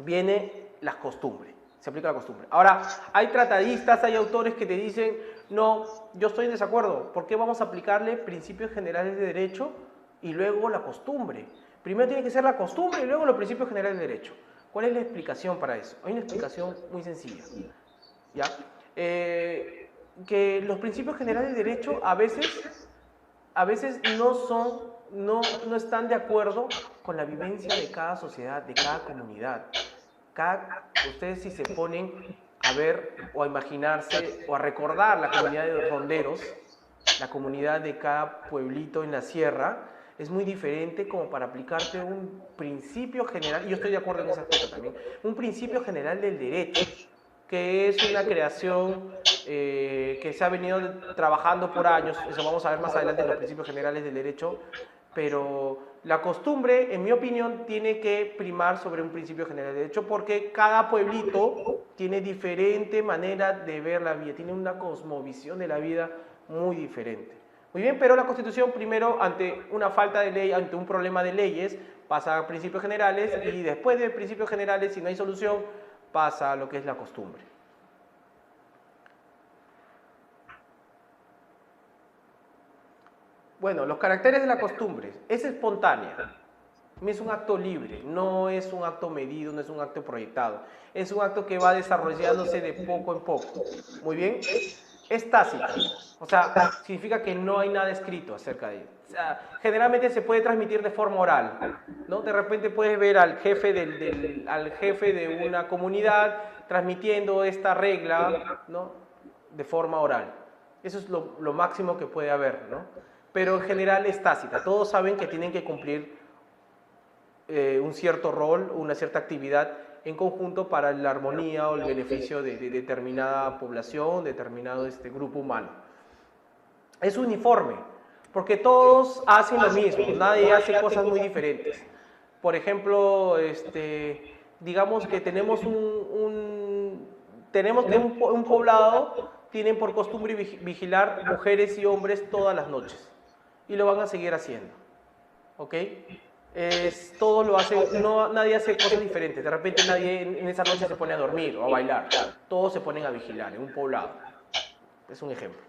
viene las costumbres. Se aplica la costumbre. Ahora, hay tratadistas, hay autores que te dicen, no, yo estoy en desacuerdo. ¿Por qué vamos a aplicarle principios generales de derecho y luego la costumbre? Primero tiene que ser la costumbre y luego los principios generales de derecho. ¿Cuál es la explicación para eso? Hay una explicación muy sencilla, ¿ya? Que los principios generales de derecho a veces no están de acuerdo con la vivencia de cada sociedad, de cada comunidad. Ustedes si se ponen a ver o a imaginarse o a recordar la comunidad de ronderos, la comunidad de cada pueblito en la sierra, es muy diferente como para aplicarte un principio general, y yo estoy de acuerdo en ese aspecto también, un principio general del derecho, que es una creación que se ha venido trabajando por años, eso vamos a ver más adelante en los principios generales del derecho, pero la costumbre, en mi opinión, tiene que primar sobre un principio general del derecho porque cada pueblito tiene diferente manera de ver la vida, tiene una cosmovisión de la vida muy diferente. Muy bien, pero la Constitución primero, ante una falta de ley, ante un problema de leyes, pasa a principios generales y después de principios generales, si no hay solución, pasa a lo que es la costumbre. Bueno, los caracteres de la costumbre. Es espontánea. Es un acto libre, no es un acto medido, no es un acto proyectado. Es un acto que va desarrollándose de poco en poco. Muy bien. Es tácita. O sea, significa que no hay nada escrito acerca de ello. O sea, generalmente se puede transmitir de forma oral, ¿no? De repente puedes ver al jefe, al jefe de una comunidad transmitiendo esta regla, ¿no? De forma oral. Eso es lo máximo que puede haber, ¿no? Pero en general es tácita. Todos saben que tienen que cumplir un cierto rol, una cierta actividad en conjunto para la armonía o el beneficio de determinada población, determinado grupo humano. Es uniforme, porque todos hacen lo mismo, nadie hace cosas muy diferentes. Por ejemplo, digamos que tenemos un poblado, tienen por costumbre vigilar mujeres y hombres todas las noches, y lo van a seguir haciendo, ¿ok? Todos lo hacen, nadie hace cosas diferentes. De repente nadie en esa noche se pone a dormir o a bailar. Todos se ponen a vigilar en un poblado. Es un ejemplo.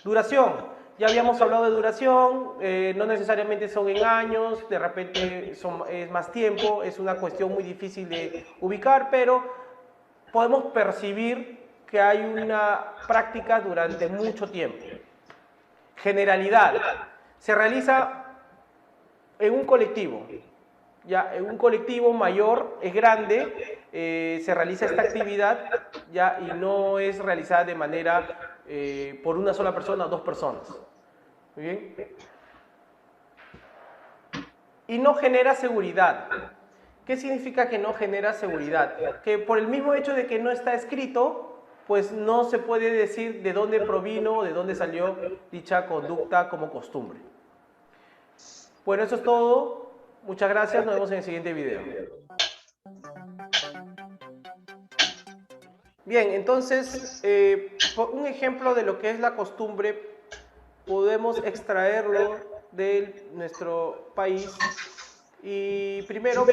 Duración. Ya habíamos hablado de duración. No necesariamente son en años. De repente es más tiempo. Es una cuestión muy difícil de ubicar, pero podemos percibir que hay una práctica durante mucho tiempo. Generalidad. Se realiza en un colectivo, ya en un colectivo mayor, es grande, se realiza esta actividad ya y no es realizada de manera por una sola persona o dos personas. Muy bien. Y no genera seguridad. ¿Qué significa que no genera seguridad? Que por el mismo hecho de que no está escrito, pues no se puede decir de dónde provino o de dónde salió dicha conducta como costumbre. Bueno, eso es todo. Muchas gracias. Nos vemos en el siguiente video. Bien, entonces, un ejemplo de lo que es la costumbre, podemos extraerlo de nuestro país. Y primero,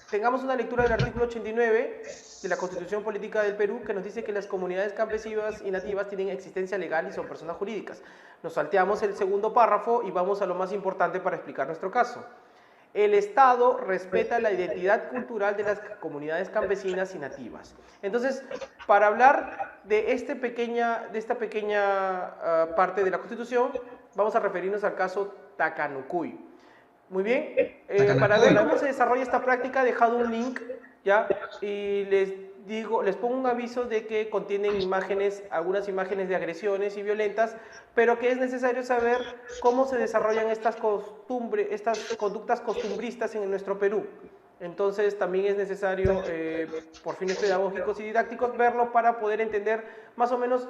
tengamos una lectura del artículo 89 de la Constitución Política del Perú, que nos dice que las comunidades campesinas y nativas tienen existencia legal y son personas jurídicas. Nos salteamos el segundo párrafo y vamos a lo más importante para explicar nuestro caso. El Estado respeta la identidad cultural de las comunidades campesinas y nativas. Entonces, para hablar de esta pequeña parte de la Constitución, vamos a referirnos al caso Tacanucuy. Muy bien, para ver cómo se desarrolla esta práctica he dejado un link, ¿ya? Y les pongo un aviso de que contienen imágenes, algunas imágenes de agresiones y violentas, pero que es necesario saber cómo se desarrollan estas conductas costumbristas en nuestro Perú. Entonces también es necesario, por fines pedagógicos y didácticos, verlo para poder entender más o menos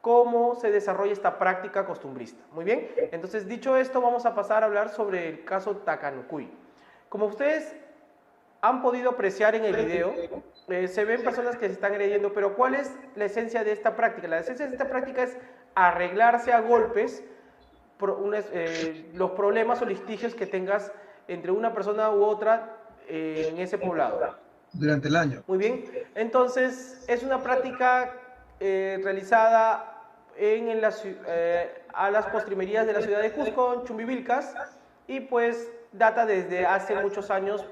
cómo se desarrolla esta práctica costumbrista. Muy bien, entonces dicho esto, vamos a pasar a hablar sobre el caso Tacanucuy. Como ustedes han podido apreciar en el video, se ven personas que se están agrediendo, pero ¿cuál es la esencia de esta práctica? La esencia de esta práctica es arreglarse a golpes los problemas o litigios que tengas entre una persona u otra en ese poblado. Durante el año. Muy bien, entonces es una práctica realizada a las postrimerías de la ciudad de Cusco, en Chumbivilcas, y pues data desde hace muchos años,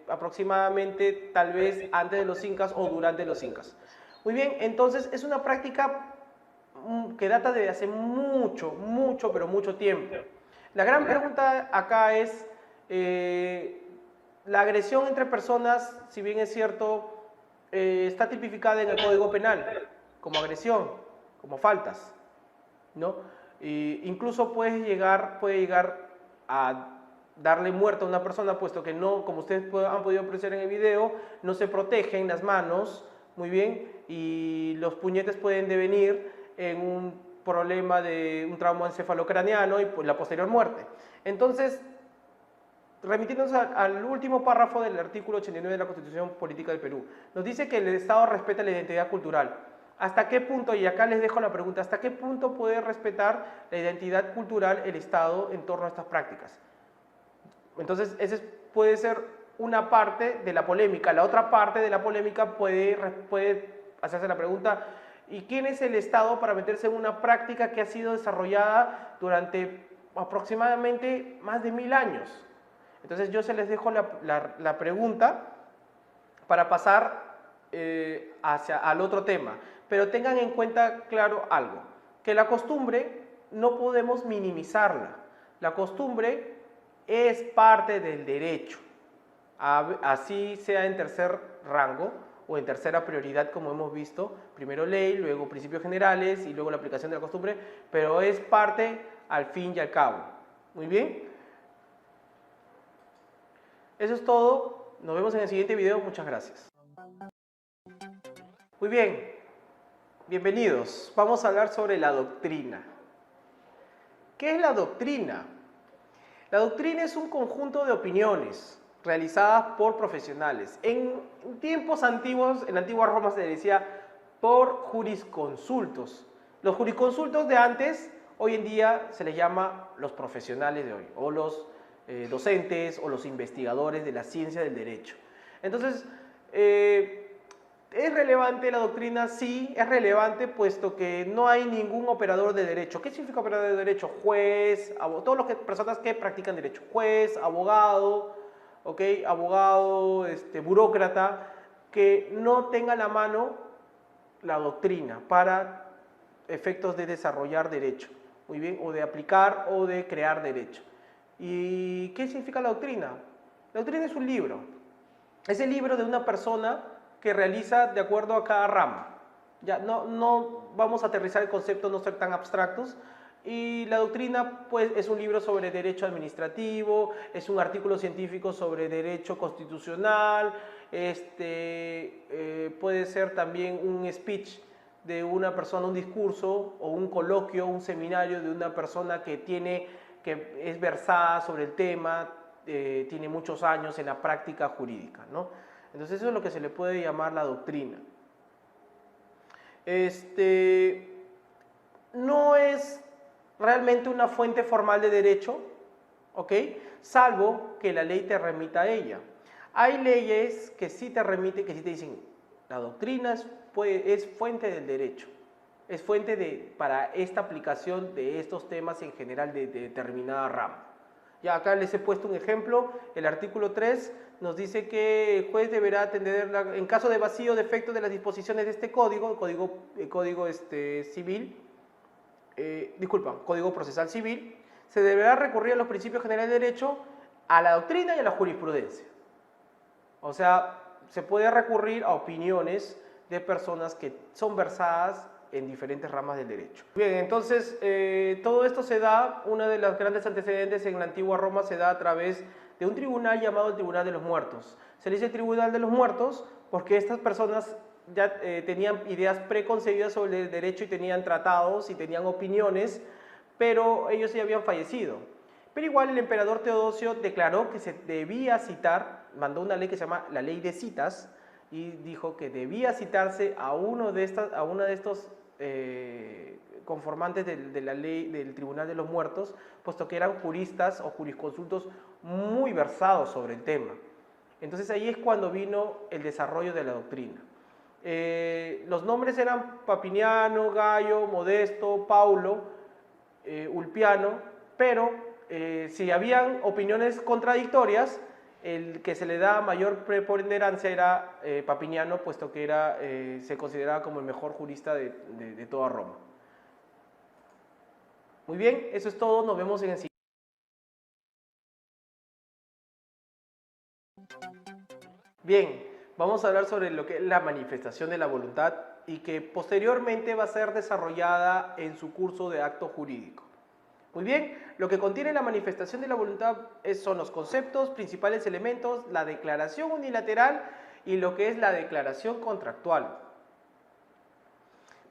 aproximadamente tal vez antes de los incas o durante los incas. Muy bien, entonces es una práctica que data de hace mucho, pero mucho tiempo. La gran pregunta acá es, la agresión entre personas, si bien es cierto, está tipificada en el Código Penal como agresión, como faltas, ¿no? Incluso puede llegar a darle muerte a una persona, puesto que no, como ustedes han podido apreciar en el video, no se protegen las manos, muy bien, y los puñetes pueden devenir en un problema de un trauma encefalocraneano y pues, la posterior muerte. Entonces, remitiéndonos al último párrafo del artículo 89 de la Constitución Política del Perú, nos dice que el Estado respeta la identidad cultural. ¿Hasta qué punto, y acá les dejo la pregunta, hasta qué punto puede respetar la identidad cultural el Estado en torno a estas prácticas? Entonces, esa puede ser una parte de la polémica. La otra parte de la polémica puede hacerse la pregunta, ¿y quién es el Estado para meterse en una práctica que ha sido desarrollada durante aproximadamente más de 1000 años? Entonces yo se les dejo la pregunta para pasar al otro tema. Pero tengan en cuenta, claro, algo, que la costumbre no podemos minimizarla. La costumbre es parte del derecho, así sea en tercer rango o en tercera prioridad, como hemos visto, primero ley, luego principios generales y luego la aplicación de la costumbre, pero es parte al fin y al cabo. Muy bien. Eso es todo. Nos vemos en el siguiente video. Muchas gracias. Muy bien. Bienvenidos. Vamos a hablar sobre la doctrina. ¿Qué es la doctrina? La doctrina es un conjunto de opiniones realizadas por profesionales. En tiempos antiguos, en la antigua Roma se decía por jurisconsultos. Los jurisconsultos de antes, hoy en día se les llama los profesionales de hoy, o los docentes o los investigadores de la ciencia del derecho. Entonces, ¿es relevante la doctrina? Sí, es relevante puesto que no hay ningún operador de derecho. ¿Qué significa operador de derecho? Juez, todas las personas que practican derecho. Juez, abogado, ¿okay? Abogado, burócrata, que no tenga a la mano la doctrina para efectos de desarrollar derecho, muy bien, o de aplicar o de crear derecho. ¿Y qué significa la doctrina? La doctrina es un libro. Es el libro de una persona que realiza de acuerdo a cada rama. Ya, no vamos a aterrizar el concepto, no ser tan abstractos. Y la doctrina, pues, es un libro sobre derecho administrativo, es un artículo científico sobre derecho constitucional, puede ser también un speech de una persona, un discurso o un coloquio, un seminario de una persona que es versada sobre el tema, tiene muchos años en la práctica jurídica, ¿no? Entonces eso es lo que se le puede llamar la doctrina. No es realmente una fuente formal de derecho, ¿ok? Salvo que la ley te remita a ella. Hay leyes que sí te remiten, que sí te dicen, la doctrina es fuente del derecho, es fuente para esta aplicación de estos temas en general de determinada rama. Ya acá les he puesto un ejemplo, el artículo 3 nos dice que el juez deberá atender, en caso de vacío o defecto de las disposiciones de este código, código civil, Código Procesal Civil, se deberá recurrir a los principios generales de derecho, a la doctrina y a la jurisprudencia. O sea, se puede recurrir a opiniones de personas que son versadas en diferentes ramas del derecho. Bien, entonces todo esto se da, una de las grandes antecedentes en la antigua Roma se da a través de un tribunal llamado el Tribunal de los Muertos. Se le dice Tribunal de los Muertos porque estas personas ya tenían ideas preconcebidas sobre el derecho y tenían tratados y tenían opiniones, pero ellos ya habían fallecido. Pero igual el emperador Teodosio declaró que se debía citar, mandó una ley que se llama la Ley de Citas, y dijo que debía citarse a una de estos conformantes de la ley del Tribunal de los Muertos, puesto que eran juristas o jurisconsultos muy versados sobre el tema. Entonces ahí es cuando vino el desarrollo de la doctrina. Los nombres eran Papiniano, Gallo, Modesto, Paulo, Ulpiano, pero si habían opiniones contradictorias, el que se le da mayor preponderancia era Papiniano, puesto que se consideraba como el mejor jurista de toda Roma. Muy bien, eso es todo, nos vemos en el siguiente. Bien, vamos a hablar sobre lo que es la manifestación de la voluntad y que posteriormente va a ser desarrollada en su curso de acto jurídico. Muy bien, lo que contiene la manifestación de la voluntad son los conceptos, principales elementos, la declaración unilateral y lo que es la declaración contractual.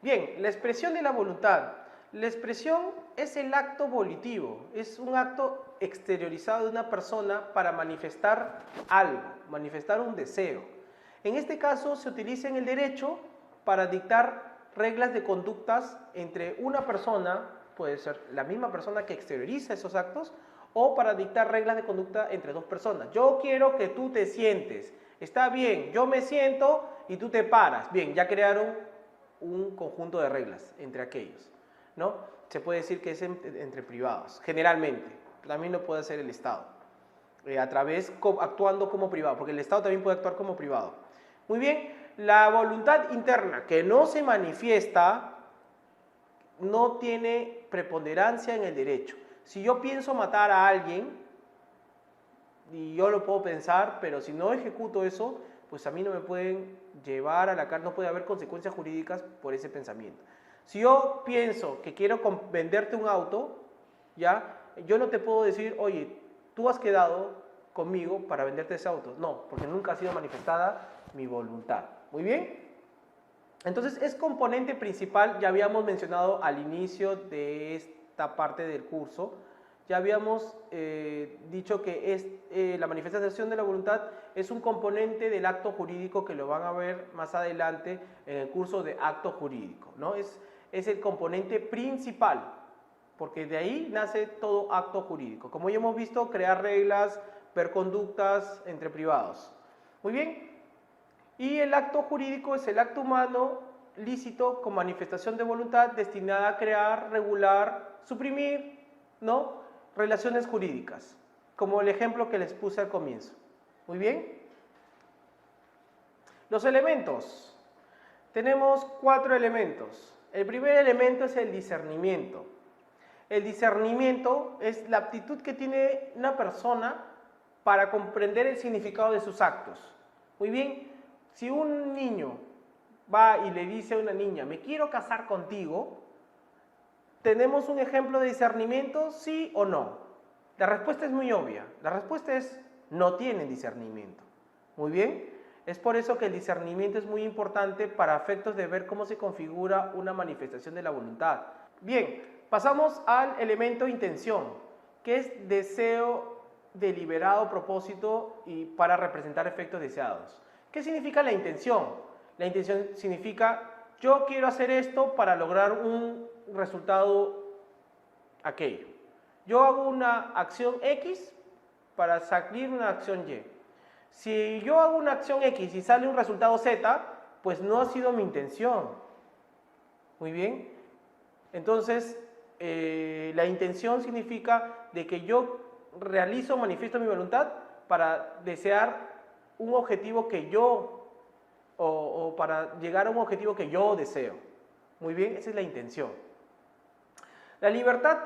Bien, la expresión de la voluntad. La expresión es el acto volitivo, es un acto exteriorizado de una persona para manifestar algo, manifestar un deseo. En este caso se utiliza en el derecho para dictar reglas de conductas entre una persona, puede ser la misma persona que exterioriza esos actos, o para dictar reglas de conducta entre dos personas. Yo quiero que tú te sientes, está bien, yo me siento y tú te paras. Bien, ya crearon un conjunto de reglas entre aquellos, ¿no? Se puede decir que es entre privados, generalmente. También lo puede hacer el Estado, actuando como privado, porque el Estado también puede actuar como privado. Muy bien, la voluntad interna que no se manifiesta no tiene preponderancia en el derecho. Si yo pienso matar a alguien, y yo lo puedo pensar, pero si no ejecuto eso, pues a mí no me pueden llevar a la cárcel, no puede haber consecuencias jurídicas por ese pensamiento. Si yo pienso que quiero venderte un auto, ¿ya? Yo no te puedo decir, oye, tú has quedado conmigo para venderte ese auto. No, porque nunca ha sido manifestada mi voluntad. ¿Muy bien? Entonces es componente principal, ya habíamos mencionado al inicio de esta parte del curso, ya habíamos dicho que la manifestación de la voluntad es un componente del acto jurídico que lo van a ver más adelante en el curso de acto jurídico, ¿no? Es el componente principal, porque de ahí nace todo acto jurídico. Como ya hemos visto, crear reglas, ver conductas entre privados. Muy bien. Y el acto jurídico es el acto humano lícito con manifestación de voluntad destinada a crear, regular, suprimir, ¿no? Relaciones jurídicas, como el ejemplo que les puse al comienzo. Muy bien. Los elementos. Tenemos 4 elementos. El primer elemento es el discernimiento. El discernimiento es la aptitud que tiene una persona para comprender el significado de sus actos. Muy bien, si un niño va y le dice a una niña, me quiero casar contigo, ¿tenemos un ejemplo de discernimiento, sí o no? La respuesta es muy obvia. La respuesta es, no tienen discernimiento. Muy bien, es por eso que el discernimiento es muy importante para efectos de ver cómo se configura una manifestación de la voluntad. Bien, pasamos al elemento intención, que es deseo deliberado, propósito y para representar efectos deseados. ¿Qué significa la intención? La intención significa, yo quiero hacer esto para lograr un resultado aquello. Yo hago una acción X para salir una acción Y. Si yo hago una acción X y sale un resultado Z, pues no ha sido mi intención. Muy bien. Entonces, la intención significa de que yo realizo, manifiesto mi voluntad para desear un objetivo que yo, o para llegar a un objetivo que yo deseo. Muy bien, esa es la intención. La libertad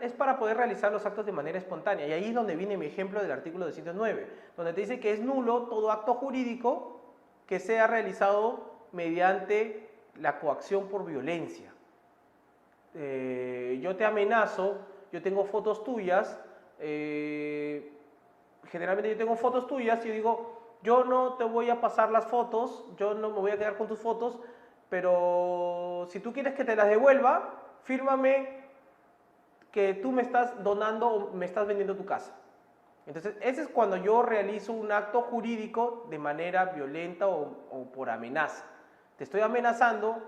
es para poder realizar los actos de manera espontánea. Y ahí es donde viene mi ejemplo del artículo 209, donde te dice que es nulo todo acto jurídico que sea realizado mediante la coacción por violencia. Yo te amenazo, yo tengo fotos tuyas, generalmente yo tengo fotos tuyas y yo digo, yo no te voy a pasar las fotos, yo no me voy a quedar con tus fotos, pero si tú quieres que te las devuelva, fírmame que tú me estás donando o me estás vendiendo tu casa. Entonces, ese es cuando yo realizo un acto jurídico de manera violenta o por amenaza. Te estoy amenazando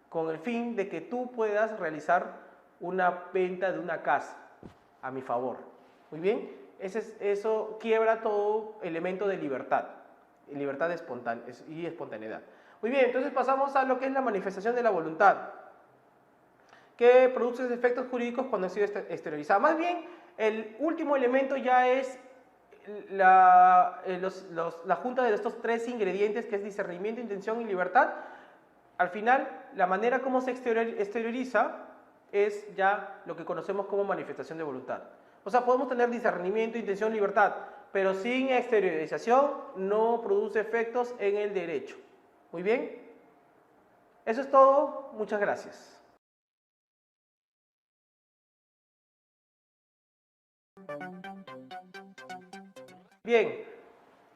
con el fin de que tú puedas realizar una venta de una casa a mi favor. Muy bien, eso quiebra todo elemento de libertad y espontaneidad. Muy bien, entonces pasamos a lo que es la manifestación de la voluntad, que produce efectos jurídicos cuando ha sido exteriorizada. Más bien, el último elemento ya es la junta de estos 3 ingredientes, que es discernimiento, intención y libertad. Al final, la manera como se exterioriza es ya lo que conocemos como manifestación de voluntad. O sea, podemos tener discernimiento, intención, libertad, pero sin exteriorización no produce efectos en el derecho. Muy bien. Eso es todo. Muchas gracias. Bien,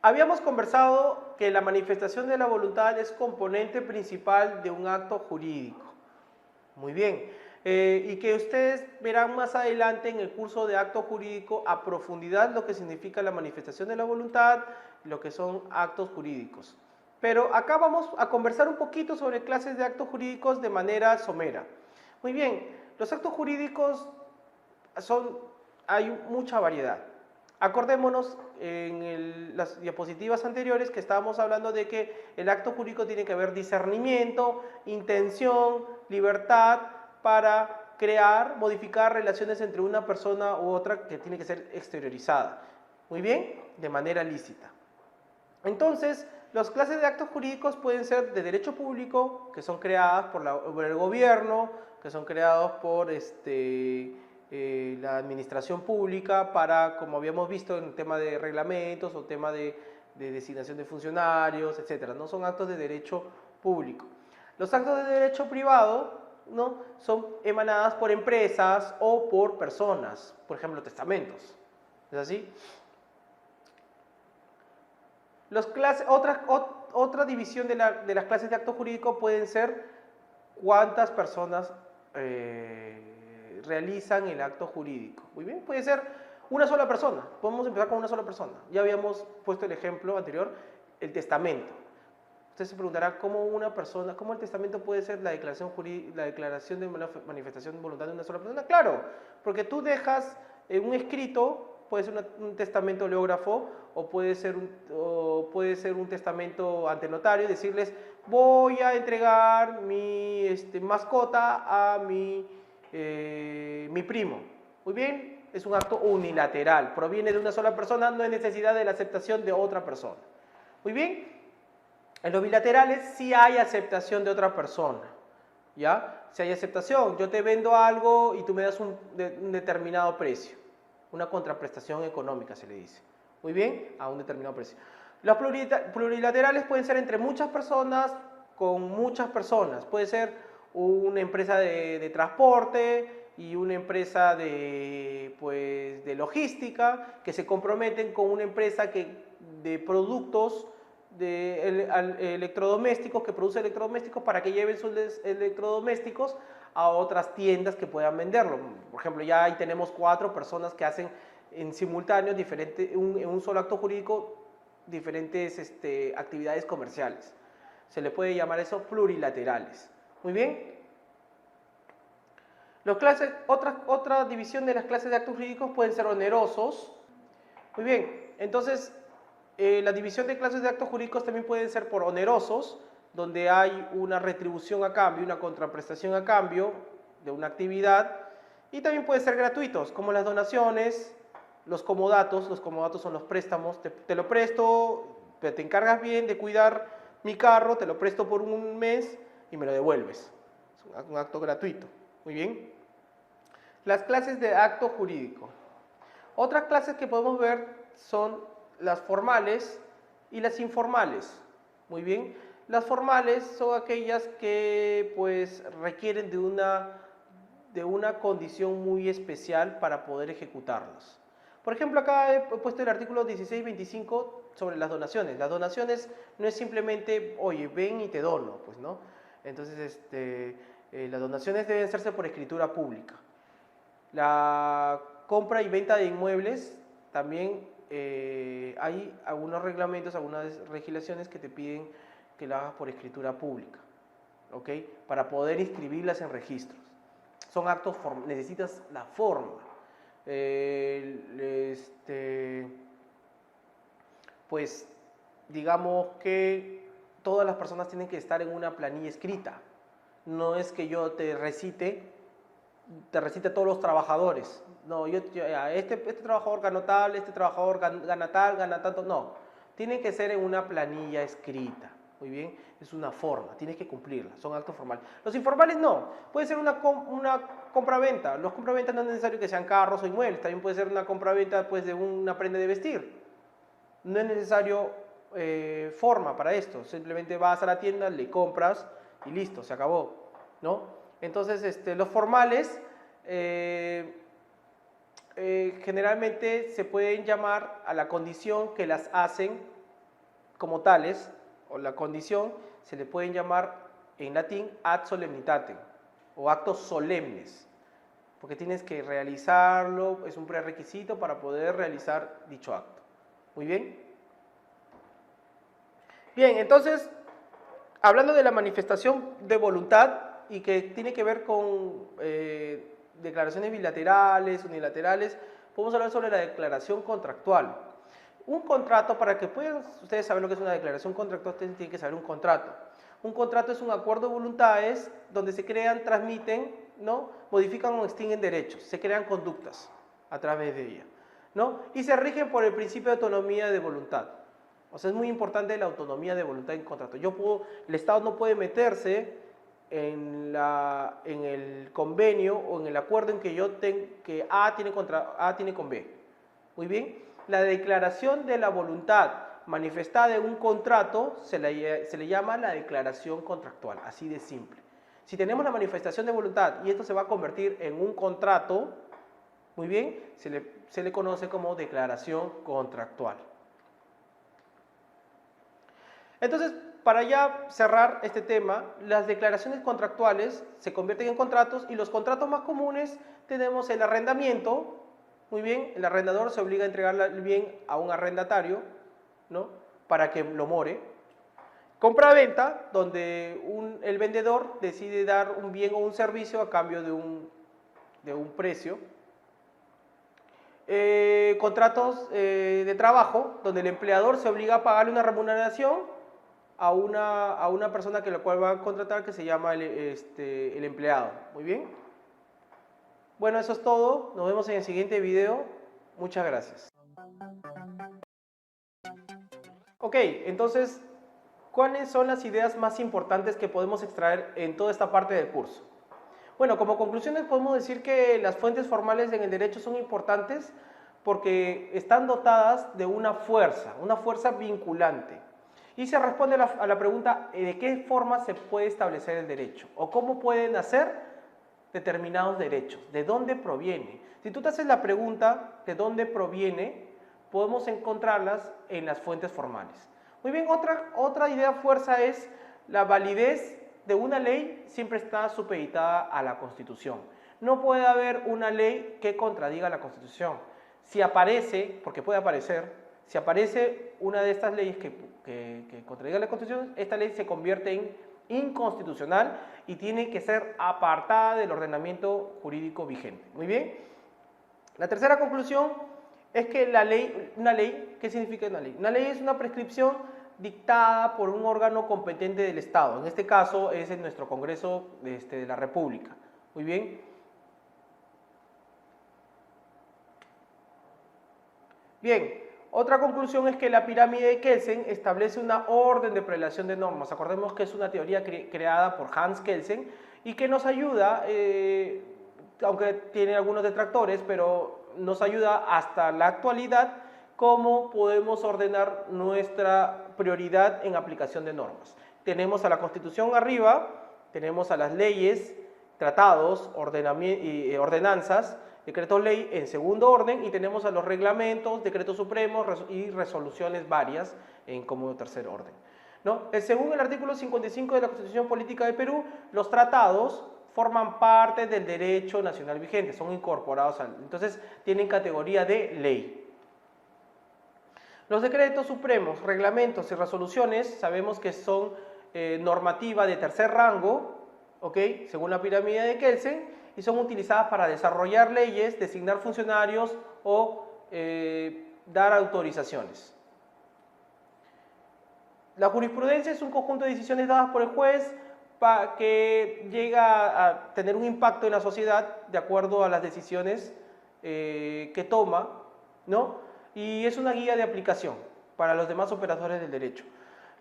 Habíamos conversado que la manifestación de la voluntad es componente principal de un acto jurídico. Muy bien. Y que ustedes verán más adelante en el curso de acto jurídico a profundidad lo que significa la manifestación de la voluntad, lo que son actos jurídicos. Pero acá vamos a conversar un poquito sobre clases de actos jurídicos de manera somera. Muy bien, los actos jurídicos hay mucha variedad. Acordémonos en las diapositivas anteriores que estábamos hablando de que el acto jurídico tiene que haber discernimiento, intención, libertad para crear, modificar relaciones entre una persona u otra que tiene que ser exteriorizada. Muy bien, de manera lícita. Entonces, las clases de actos jurídicos pueden ser de derecho público, que son creadas por el gobierno, que son creados por la administración pública para, como habíamos visto en el tema de reglamentos o tema de designación de funcionarios, etcétera, ¿no? Son actos de derecho público. Los actos de derecho privado, ¿no? Son emanadas por empresas o por personas, por ejemplo, testamentos. ¿Es así? Otra división de las clases de acto jurídico pueden ser cuántas personas realizan el acto jurídico. Muy bien, puede ser una sola persona. Podemos empezar con una sola persona. Ya habíamos puesto el ejemplo anterior, el testamento. Usted se preguntará cómo el testamento puede ser la declaración de manifestación de voluntad de una sola persona. Claro, porque tú dejas un escrito, puede ser un testamento oleógrafo o puede ser un testamento ante notario y decirles voy a entregar mi mascota a mi primo. Muy bien, es un acto unilateral, proviene de una sola persona, no hay necesidad de la aceptación de otra persona. Muy bien, en los bilaterales sí hay aceptación de otra persona, ¿ya? Si hay aceptación, yo te vendo algo y tú me das un determinado precio, una contraprestación económica se le dice. Muy bien, a un determinado precio. Los plurilaterales pueden ser entre muchas personas, con muchas personas. Puede ser una empresa de transporte y una empresa de logística que se comprometen con una empresa de productos electrodomésticos, que produce electrodomésticos para que lleven sus electrodomésticos a otras tiendas que puedan venderlo. Por ejemplo, ya ahí tenemos 4 personas que hacen en simultáneo en un solo acto jurídico diferentes actividades comerciales. Se le puede llamar eso plurilaterales. Muy bien. Otra división de las clases de actos jurídicos pueden ser onerosos. Muy bien, entonces la división de clases de actos jurídicos también pueden ser por onerosos, donde hay una retribución a cambio, una contraprestación a cambio de una actividad, y también pueden ser gratuitos, como las donaciones, los comodatos son los préstamos, te lo presto, pero te encargas bien de cuidar mi carro, te lo presto por un mes y me lo devuelves. Es un acto gratuito. Muy bien. Las clases de acto jurídico. Otras clases que podemos ver son las formales y las informales. Muy bien. Las formales son aquellas que requieren de una condición muy especial para poder ejecutarlas. Por ejemplo, acá he puesto el artículo 1625 sobre las donaciones. Las donaciones no es simplemente, oye, ven y te dono, pues, ¿no? Entonces, las donaciones deben hacerse por escritura pública. La compra y venta de inmuebles, también hay algunos reglamentos, algunas legislaciones que te piden que la hagas por escritura pública, ¿ok? Para poder inscribirlas en registros. Son actos, necesitas la forma. Pues digamos que todas las personas tienen que estar en una planilla escrita. No es que yo te recite a todos los trabajadores. No, este trabajador ganó tal, este trabajador gana tal, gana tanto. No, tiene que ser en una planilla escrita. Muy bien, es una forma, tienes que cumplirla, son actos formales. Los informales no, puede ser una compra-venta. Los compra-venta no es necesario que sean carros o inmuebles, también puede ser una compra-venta de una prenda de vestir. No es necesario forma para esto, simplemente vas a la tienda, le compras y listo, se acabó, ¿no? Entonces, los formales generalmente se pueden llamar a la condición que las hacen como tales, o la condición, se le pueden llamar en latín ad solemnitatem o actos solemnes, porque tienes que realizarlo, es un prerequisito para poder realizar dicho acto. Muy bien. Bien, entonces, hablando de la manifestación de voluntad y que tiene que ver con declaraciones bilaterales, unilaterales, podemos hablar sobre la declaración contractual. Un contrato, para que puedan ustedes saber lo que es una declaración contractual, ustedes tienen que saber un contrato. Un contrato es un acuerdo de voluntades donde se crean, transmiten, ¿no? Modifican o extinguen derechos, se crean conductas a través de ella, ¿no? Y se rigen por el principio de autonomía de voluntad. O sea, es muy importante la autonomía de voluntad en contrato. El Estado no puede meterse en el convenio o en el acuerdo en que que A tiene con B. Muy bien. La declaración de la voluntad manifestada en un contrato se le llama la declaración contractual, así de simple. Si tenemos la manifestación de voluntad y esto se va a convertir en un contrato, muy bien, se le conoce como declaración contractual. Entonces, para ya cerrar este tema, las declaraciones contractuales se convierten en contratos y los contratos más comunes tenemos el arrendamiento. Muy bien, el arrendador se obliga a entregar el bien a un arrendatario, ¿no? Para que lo more. Compra-venta, donde el vendedor decide dar un bien o un servicio a cambio de un precio. Contratos de trabajo, donde el empleador se obliga a pagarle una remuneración a una persona que la cual va a contratar, que se llama el empleado. Muy bien. Bueno, eso es todo. Nos vemos en el siguiente video. Muchas gracias. Ok, entonces, ¿cuáles son las ideas más importantes que podemos extraer en toda esta parte del curso? Bueno, como conclusiones podemos decir que las fuentes formales en el derecho son importantes porque están dotadas de una fuerza vinculante. Y se responde a la pregunta de qué forma se puede establecer el derecho o cómo pueden nacer determinados derechos, de dónde proviene. Si tú te haces la pregunta de dónde proviene, podemos encontrarlas en las fuentes formales. Muy bien, otra idea fuerza es la validez de una ley siempre está supeditada a la Constitución. No puede haber una ley que contradiga la Constitución. Si aparece, porque puede aparecer, si aparece una de estas leyes que contradiga la Constitución, esta ley se convierte en inconstitucional y tiene que ser apartada del ordenamiento jurídico vigente. Muy bien. La tercera conclusión es que una ley, ¿qué significa una ley? Una ley es una prescripción dictada por un órgano competente del Estado. En este caso es en nuestro Congreso de la República. Muy bien. Bien, otra conclusión es que la pirámide de Kelsen establece una orden de prelación de normas. Acordemos que es una teoría creada por Hans Kelsen y que nos ayuda, aunque tiene algunos detractores, pero nos ayuda hasta la actualidad cómo podemos ordenar nuestra prioridad en aplicación de normas. Tenemos a la Constitución arriba, tenemos a las leyes, tratados, ordenanzas, decretos ley en segundo orden y tenemos a los reglamentos, decretos supremos y resoluciones varias como tercer orden, ¿no? Según el artículo 55 de la Constitución Política de Perú, los tratados forman parte del derecho nacional vigente, son incorporados entonces tienen categoría de ley. Los decretos supremos, reglamentos y resoluciones sabemos que son normativa de tercer rango, ¿ok? Según la pirámide de Kelsen, y son utilizadas para desarrollar leyes, designar funcionarios o dar autorizaciones. La jurisprudencia es un conjunto de decisiones dadas por el juez que llega a tener un impacto en la sociedad de acuerdo a las decisiones que toma, ¿no? Y es una guía de aplicación para los demás operadores del derecho.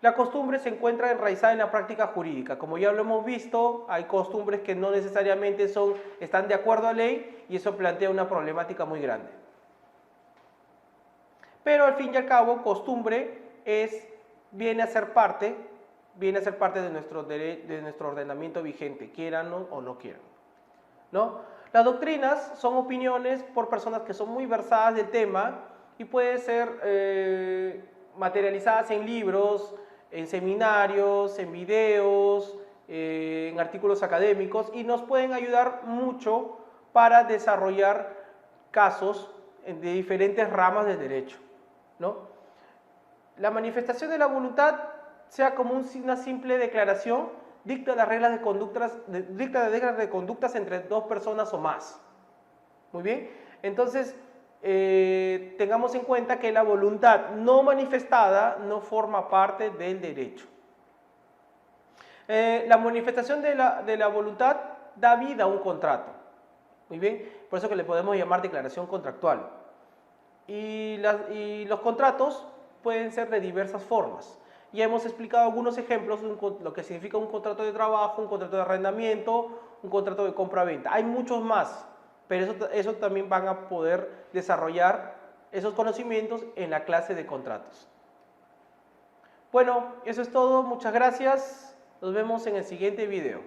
La costumbre se encuentra enraizada en la práctica jurídica. Como ya lo hemos visto, hay costumbres que no necesariamente están de acuerdo a ley y eso plantea una problemática muy grande. Pero al fin y al cabo, costumbre viene a ser parte de nuestro ordenamiento vigente, quieran o no quieran, ¿no? Las doctrinas son opiniones por personas que son muy versadas del tema y puede ser materializadas en libros, en seminarios, en videos, en artículos académicos, y nos pueden ayudar mucho para desarrollar casos de diferentes ramas del derecho, ¿no? La manifestación de la voluntad, sea como una simple declaración, dicta las reglas de conductas entre dos personas o más. Muy bien, entonces tengamos en cuenta que la voluntad no manifestada no forma parte del derecho. La manifestación de la voluntad da vida a un contrato. Muy bien, por eso que le podemos llamar declaración contractual. Y los contratos pueden ser de diversas formas. Ya hemos explicado algunos ejemplos de lo que significa un contrato de trabajo, un contrato de arrendamiento, un contrato de compra-venta. Hay muchos más, pero eso también van a poder desarrollar esos conocimientos en la clase de contratos. Bueno, eso es todo. Muchas gracias. Nos vemos en el siguiente video.